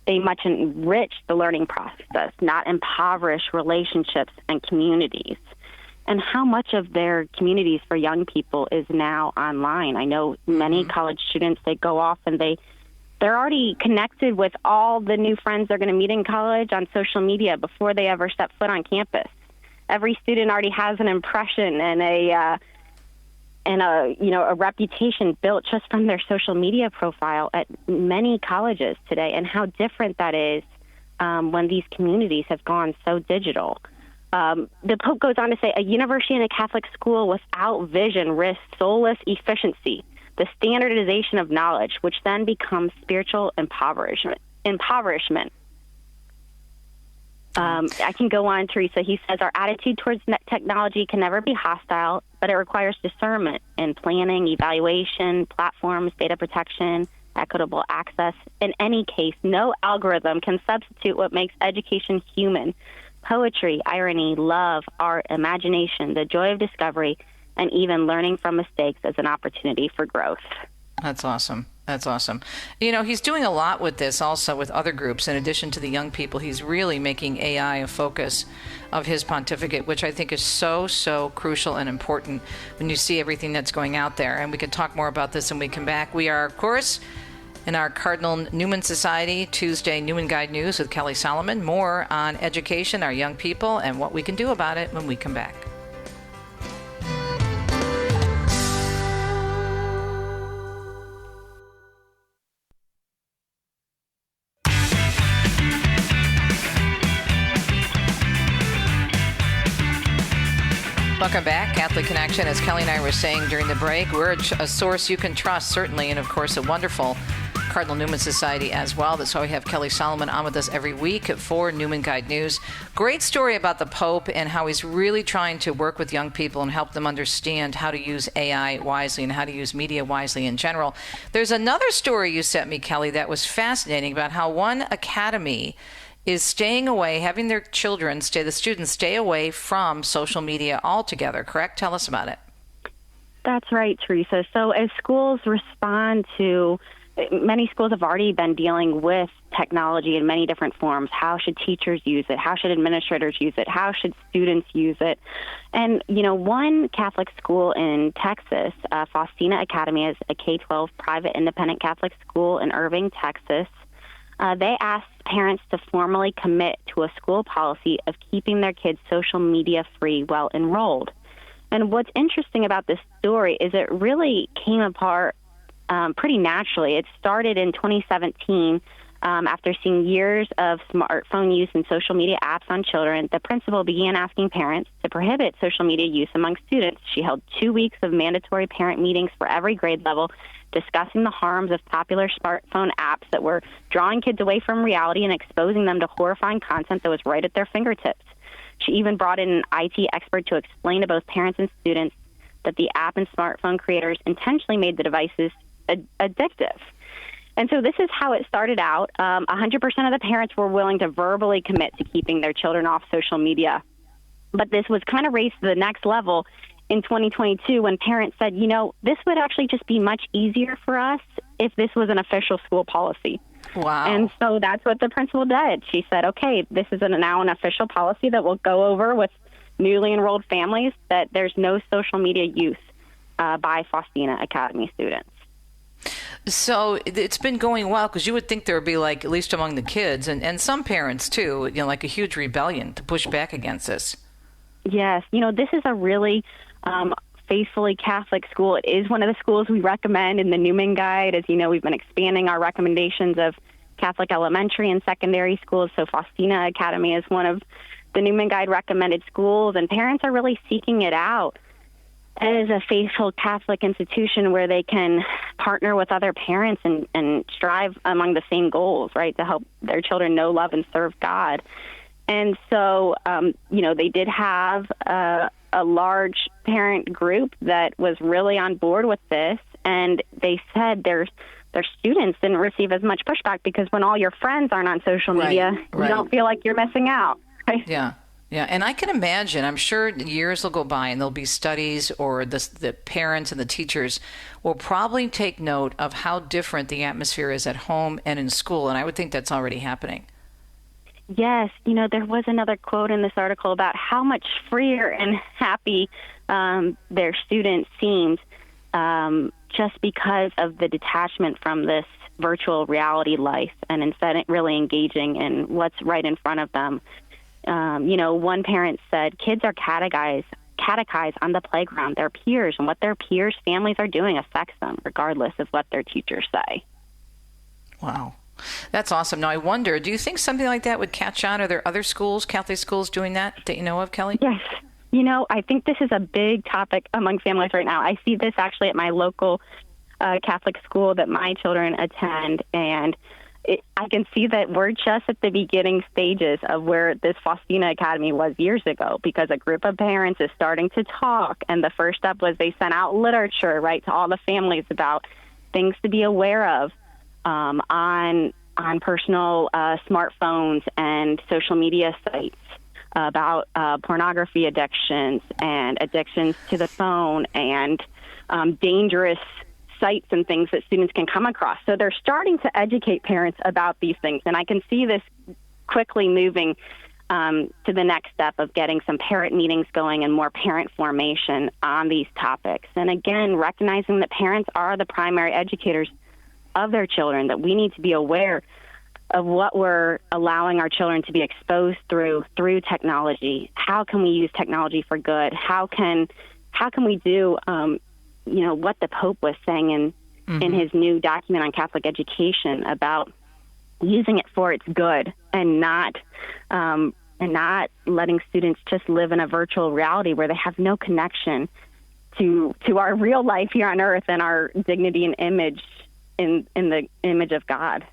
They must enrich the learning process, not impoverish relationships and communities. And how much of their communities for young people is now online? I know many college students, they go off and they're already connected with all the new friends they're going to meet in college on social media before they ever step foot on campus. Every student already has an impression and a reputation built just from their social media profile at many colleges today, and how different that is when these communities have gone so digital. The Pope goes on to say, a university and a Catholic school without vision risks soulless efficiency, the standardization of knowledge, which then becomes spiritual impoverishment. I can go on, Teresa. He says, our attitude towards technology can never be hostile, but it requires discernment in planning, evaluation, platforms, data protection, equitable access. In any case, no algorithm can substitute what makes education human. Poetry, irony, love, art, imagination, the joy of discovery, and even learning from mistakes as an opportunity for growth. That's awesome. That's awesome. He's doing a lot with this also with other groups. In addition to the young people, he's really making AI a focus of his pontificate, which I think is so, so crucial and important when you see everything that's going out there. And we can talk more about this when we come back. We are, of course, in our Cardinal Newman Society Tuesday Newman Guide News with Kelly Salomon. More on education, our young people, and what we can do about it when we come back. Welcome back. Catholic Connection. As Kelly and I were saying during the break, we're a source you can trust, certainly, and of course a wonderful Cardinal Newman Society as well. That's why we have Kelly Salomon on with us every week for Newman Guide News. Great story about the Pope and how he's really trying to work with young people and help them understand how to use AI wisely and how to use media wisely in general. There's another story you sent me, Kelly, that was fascinating about how one academy is staying away, having their children the students stay away from social media altogether, correct? Tell us about it. That's right, Teresa. So as schools respond to, many schools have already been dealing with technology in many different forms. How should teachers use it? How should administrators use it? How should students use it? And, one Catholic school in Texas, Faustina Academy, is a K-12 private independent Catholic school in Irving, Texas. They asked parents to formally commit to a school policy of keeping their kids social media free while enrolled. And what's interesting about this story is it really came apart pretty naturally. It started in 2017 after seeing years of smartphone use and social media apps on children. The principal began asking parents to prohibit social media use among students. She held 2 weeks of mandatory parent meetings for every grade level, discussing the harms of popular smartphone apps that were drawing kids away from reality and exposing them to horrifying content that was right at their fingertips. She even brought in an IT expert to explain to both parents and students that the app and smartphone creators intentionally made the devices addictive. And so this is how it started out. 100% of the parents were willing to verbally commit to keeping their children off social media. But this was kind of raised to the next level in 2022 when parents said, this would actually just be much easier for us if this was an official school policy. Wow. And so that's what the principal did. She said, okay, this is now an official policy that will go over with newly enrolled families that there's no social media use by Faustina Academy students. So it's been going well, because you would think there would be, like, at least among the kids and some parents too, like a huge rebellion to push back against this. Yes. This is a really faithfully Catholic school. It is one of the schools we recommend in the Newman Guide. As you know, we've been expanding our recommendations of Catholic elementary and secondary schools. So Faustina Academy is one of the Newman Guide recommended schools, and parents are really seeking it out as a faithful Catholic institution where they can partner with other parents and strive among the same goals, right, to help their children know, love, and serve God. And so, they did have a large parent group that was really on board with this, and they said their students didn't receive as much pushback because when all your friends aren't on social media, you don't feel like you're missing out. Right? Yeah. Yeah, and I can imagine, I'm sure years will go by and there'll be studies, or the parents and the teachers will probably take note of how different the atmosphere is at home and in school, and I would think that's already happening. Yes, there was another quote in this article about how much freer and happy their students seemed just because of the detachment from this virtual reality life, and instead really engaging in what's right in front of them. One parent said kids are catechized on the playground. Their peers and what their peers' families are doing affects them, regardless of what their teachers say. Wow. That's awesome. Now, I wonder, do you think something like that would catch on? Are there other schools, Catholic schools, doing that you know of, Kelly? Yes. I think this is a big topic among families right now. I see this actually at my local Catholic school that my children attend, and I can see that we're just at the beginning stages of where this Faustina Academy was years ago, because a group of parents is starting to talk, and the first step was they sent out literature, right, to all the families about things to be aware of on personal smartphones and social media sites, about pornography addictions and addictions to the phone and dangerous sites and things that students can come across. So they're starting to educate parents about these things. And I can see this quickly moving to the next step of getting some parent meetings going and more parent formation on these topics. And again, recognizing that parents are the primary educators of their children, that we need to be aware of what we're allowing our children to be exposed through technology. How can we use technology for good? How can we do what the Pope was saying in his new document on Catholic education about using it for its good, and not letting students just live in a virtual reality where they have no connection to our real life here on earth and our dignity and image in the image of God.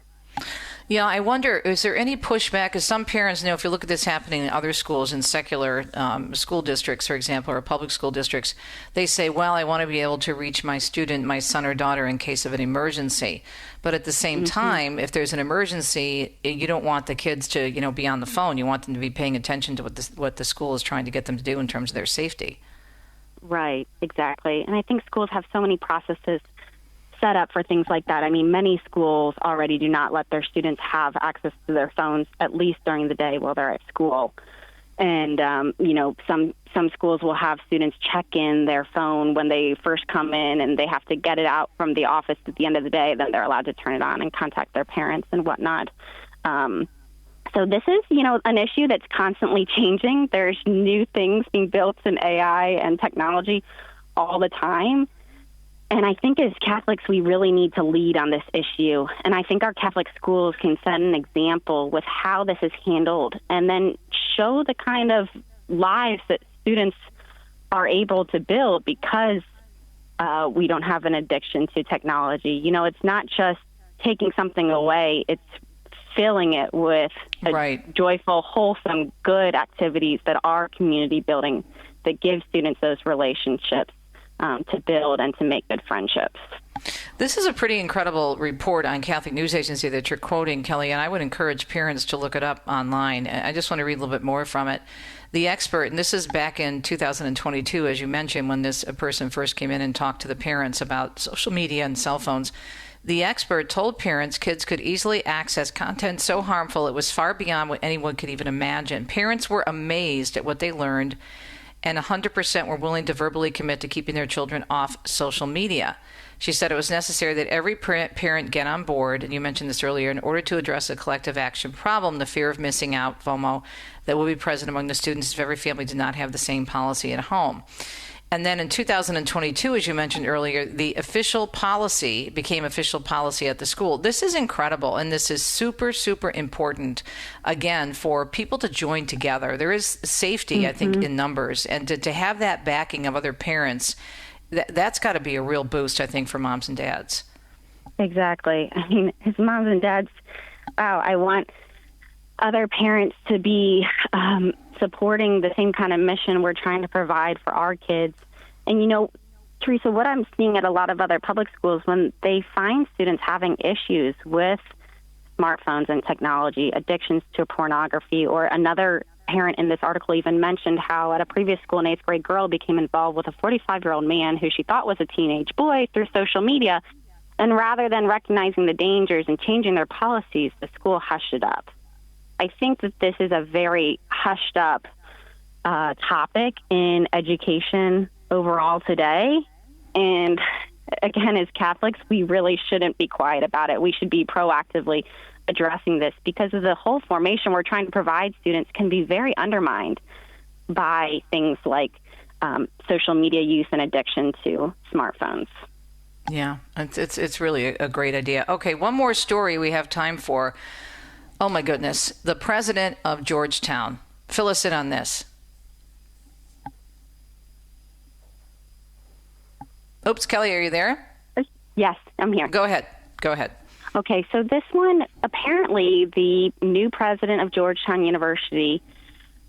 Yeah, I wonder, is there any pushback? Because some parents know, if you look at this happening in other schools, in secular school districts, for example, or public school districts, they say, well, I want to be able to reach my student, my son or daughter, in case of an emergency. But at the same time, if there's an emergency, you don't want the kids to, be on the phone. You want them to be paying attention to what the school is trying to get them to do in terms of their safety. Right, exactly. And I think schools have so many processes set up for things like that. I mean, many schools already do not let their students have access to their phones, at least during the day while they're at school. And, some schools will have students check in their phone when they first come in, and they have to get it out from the office at the end of the day. Then they're allowed to turn it on and contact their parents and whatnot. So this is, an issue that's constantly changing. There's new things being built in AI and technology all the time. And I think as Catholics, we really need to lead on this issue. And I think our Catholic schools can set an example with how this is handled, and then show the kind of lives that students are able to build because we don't have an addiction to technology. It's not just taking something away, it's filling it with joyful, wholesome, good activities that are community building, that give students those relationships to build and to make good friendships. This is a pretty incredible report on Catholic News Agency that you're quoting, Kelly, and I would encourage parents to look it up online. I just want to read a little bit more from it. The expert, and this is back in 2022, as you mentioned, when this person first came in and talked to the parents about social media and cell phones. The expert told parents kids could easily access content so harmful it was far beyond what anyone could even imagine. Parents were amazed at what they learned, and 100% were willing to verbally commit to keeping their children off social media. She said it was necessary that every parent get on board, and you mentioned this earlier, in order to address a collective action problem, the fear of missing out, FOMO, that will be present among the students if every family did not have the same policy at home. And then in 2022, as you mentioned earlier, the official policy became official policy at the school. This is incredible, and this is super, super important, again, for people to join together. There is safety, I think, in numbers, and to have that backing of other parents, that's got to be a real boost, I think, for moms and dads. Exactly. I mean, as moms and dads, wow, I want other parents to be supporting the same kind of mission we're trying to provide for our kids. And, you know, Teresa, what I'm seeing at a lot of other public schools, when they find students having issues with smartphones and technology, addictions to pornography, or another parent in this article even mentioned how at a previous school, an 8th grade girl became involved with a 45-year-old man who she thought was a teenage boy through social media. And rather than recognizing the dangers and changing their policies, the school hushed it up. I think that this is a very hushed up topic in education overall today. And again, as Catholics, we really shouldn't be quiet about it. We should be proactively addressing this, because of the whole formation we're trying to provide students can be very undermined by things like social media use and addiction to smartphones. Yeah, it's really a great idea. Okay, one more story we have time for. Oh my goodness, the president of Georgetown. Fill us in on this. Oops, Kelly, are you there? Yes, I'm here. Go ahead. Okay, so this one, apparently the new president of Georgetown University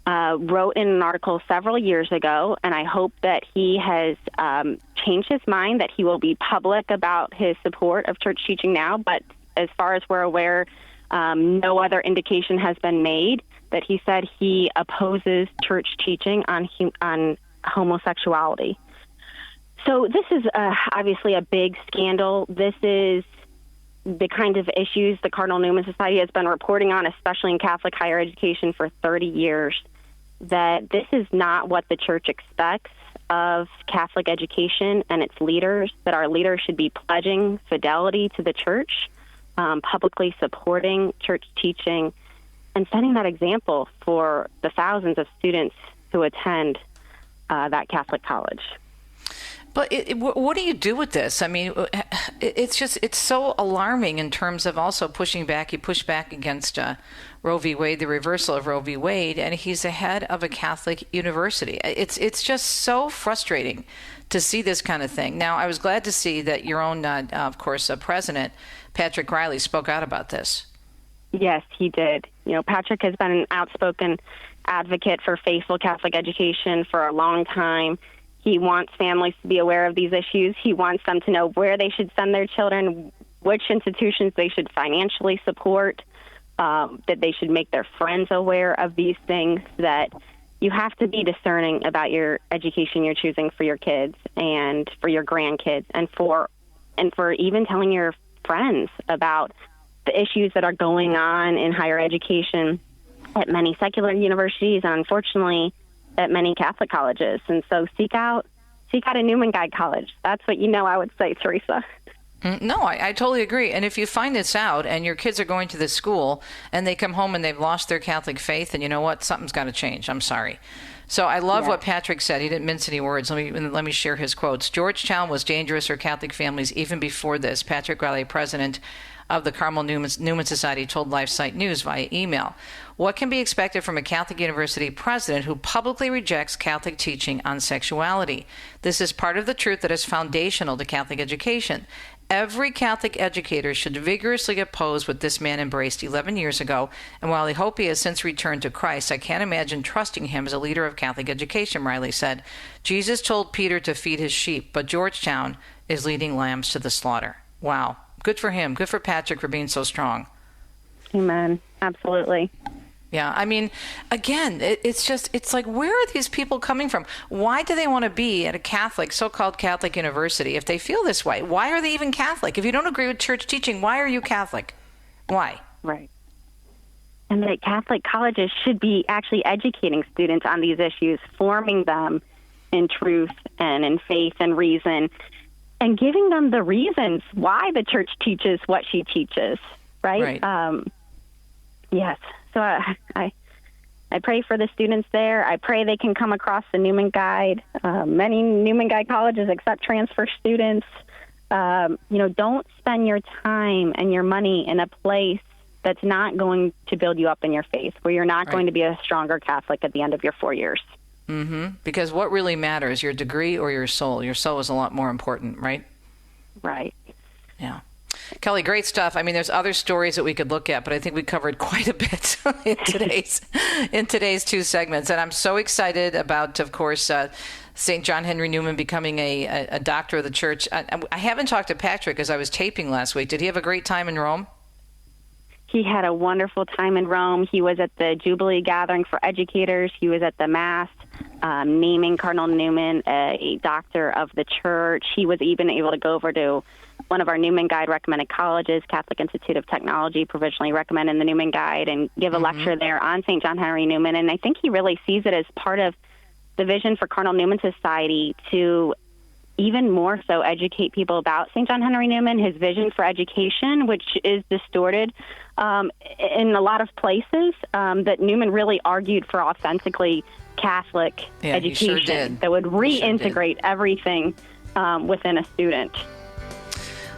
wrote in an article several years ago, and I hope that he has changed his mind, that he will be public about his support of church teaching now. But as far as we're aware, no other indication has been made that he said he opposes church teaching on homosexuality. So this is obviously a big scandal. This is the kind of issues the Cardinal Newman Society has been reporting on, especially in Catholic higher education for 30 years, that this is not what the church expects of Catholic education and its leaders, that our leaders should be pledging fidelity to the church, publicly supporting church teaching, and setting that example for the thousands of students who attend that Catholic college. But what do you do with this? I mean, it's so alarming in terms of also pushing back. He pushed back against Roe v. Wade, the reversal of Roe v. Wade, and he's the head of a Catholic university. It's just so frustrating to see this kind of thing. Now, I was glad to see that your own, of course, president, Patrick Riley, spoke out about this. Yes, he did. You know, Patrick has been an outspoken advocate for faithful Catholic education for a long time. He wants families to be aware of these issues. He wants them to know where they should send their children, which institutions they should financially support, that they should make their friends aware of these things, that you have to be discerning about your education you're choosing for your kids and for your grandkids, and for even telling your friends about the issues that are going on in higher education at many secular universities and, unfortunately, at many Catholic colleges. And so seek out a Newman Guide college. That's what I would say, Teresa. No, I totally agree. And if you find this out and your kids are going to this school and they come home and they've lost their Catholic faith, then you know what? Something's got to change. I'm sorry. So I love what Patrick said. He didn't mince any words. Let me share his quotes. Georgetown was dangerous for Catholic families even before this. Patrick Riley, president of the Cardinal Newman Society, told LifeSite News via email. What can be expected from a Catholic university president who publicly rejects Catholic teaching on sexuality? This is part of the truth that is foundational to Catholic education. Every Catholic educator should vigorously oppose what this man embraced 11 years ago, and while I hope he has since returned to Christ, I can't imagine trusting him as a leader of Catholic education, Riley said. Jesus told Peter to feed his sheep, but Georgetown is leading lambs to the slaughter. Wow. Good for him. Good for Patrick for being so strong. Amen. Absolutely. Yeah. I mean, again, it's like, where are these people coming from? Why do they want to be at a Catholic, so-called Catholic university if they feel this way? Why are they even Catholic? If you don't agree with church teaching, why are you Catholic? Why? Right. And that Catholic colleges should be actually educating students on these issues, forming them in truth and in faith and reason, and giving them the reasons why the church teaches what she teaches, right? Yes. So I pray for the students there. I pray they can come across the Newman Guide. Many Newman Guide colleges accept transfer students. Don't spend your time and your money in a place that's not going to build you up in your faith, where you're not going to be a stronger Catholic at the end of your 4 years. Mm-hmm. Because what really matters, your degree or your soul? Your soul is a lot more important, right? Right. Yeah. Kelly, great stuff. I mean, there's other stories that we could look at, but I think we covered quite a bit in today's two segments. And I'm so excited about, of course, St. John Henry Newman becoming a doctor of the church. I haven't talked to Patrick as I was taping last week. Did he have a great time in Rome? He had a wonderful time in Rome. He was at the Jubilee Gathering for Educators. He was at the Mass naming Cardinal Newman a doctor of the church. He was even able to go over to one of our Newman Guide recommended colleges, Catholic Institute of Technology, provisionally recommended the Newman Guide, and give a lecture there on St. John Henry Newman. And I think he really sees it as part of the vision for Cardinal Newman Society to even more so educate people about St. John Henry Newman, his vision for education, which is distorted in a lot of places, that Newman really argued for authentically Catholic education that would reintegrate everything within a student.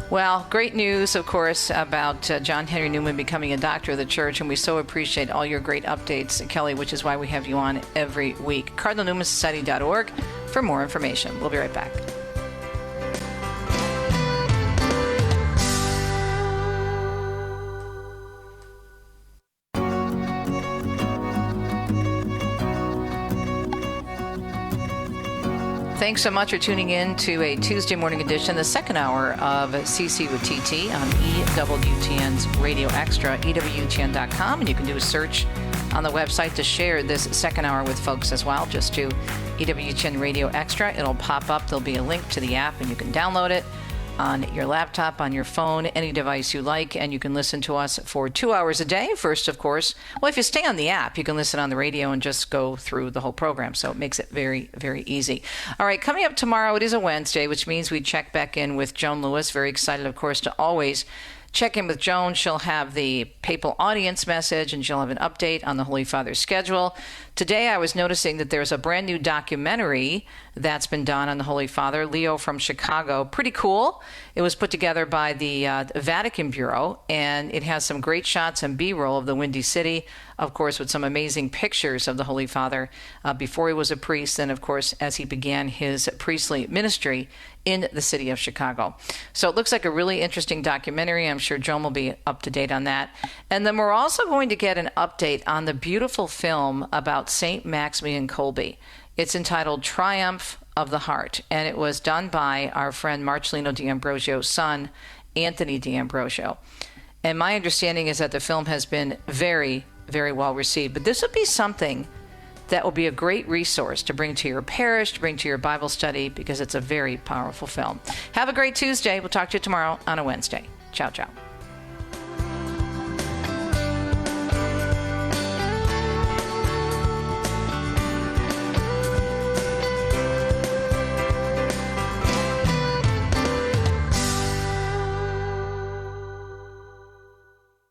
Well, great news, of course, about John Henry Newman becoming a doctor of the church, and we so appreciate all your great updates, Kelly, which is why we have you on every week. CardinalNewmanSociety.org for more information. We'll be right back. Thanks so much for tuning in to a Tuesday morning edition, the second hour of CC with TT on EWTN's Radio Extra, EWTN.com. And you can do a search on the website to share this second hour with folks as well. Just do EWTN Radio Extra. It'll pop up. There'll be a link to the app, and you can download it on your laptop, on your phone, any device you like, and you can listen to us for 2 hours a day. First, of course, well, if you stay on the app, you can listen on the radio and just go through the whole program, so it makes it very, very easy. All right, coming up tomorrow, it is a Wednesday, which means we check back in with Joan Lewis. Very excited, of course, to always check in with Joan. She'll have the papal audience message, and she'll have an update on the Holy Father's schedule. Today, I was noticing that there's a brand new documentary that's been done on the Holy Father, Leo from Chicago. Pretty cool. It was put together by the Vatican Bureau, and it has some great shots and B-roll of the Windy City, of course, with some amazing pictures of the Holy Father before he was a priest, and, of course, as he began his priestly ministry in the city of Chicago. So it looks like a really interesting documentary. I'm sure Joan will be up to date on that. And then we're also going to get an update on the beautiful film about St. Maximilian Kolbe. It's entitled Triumph of the Heart, and it was done by our friend Marcelino D'Ambrosio's son, Anthony D'Ambrosio. And my understanding is that the film has been very, very well received. But this would be something that will be a great resource to bring to your parish, to bring to your Bible study, because it's a very powerful film. Have a great Tuesday. We'll talk to you tomorrow on a Wednesday. Ciao, ciao.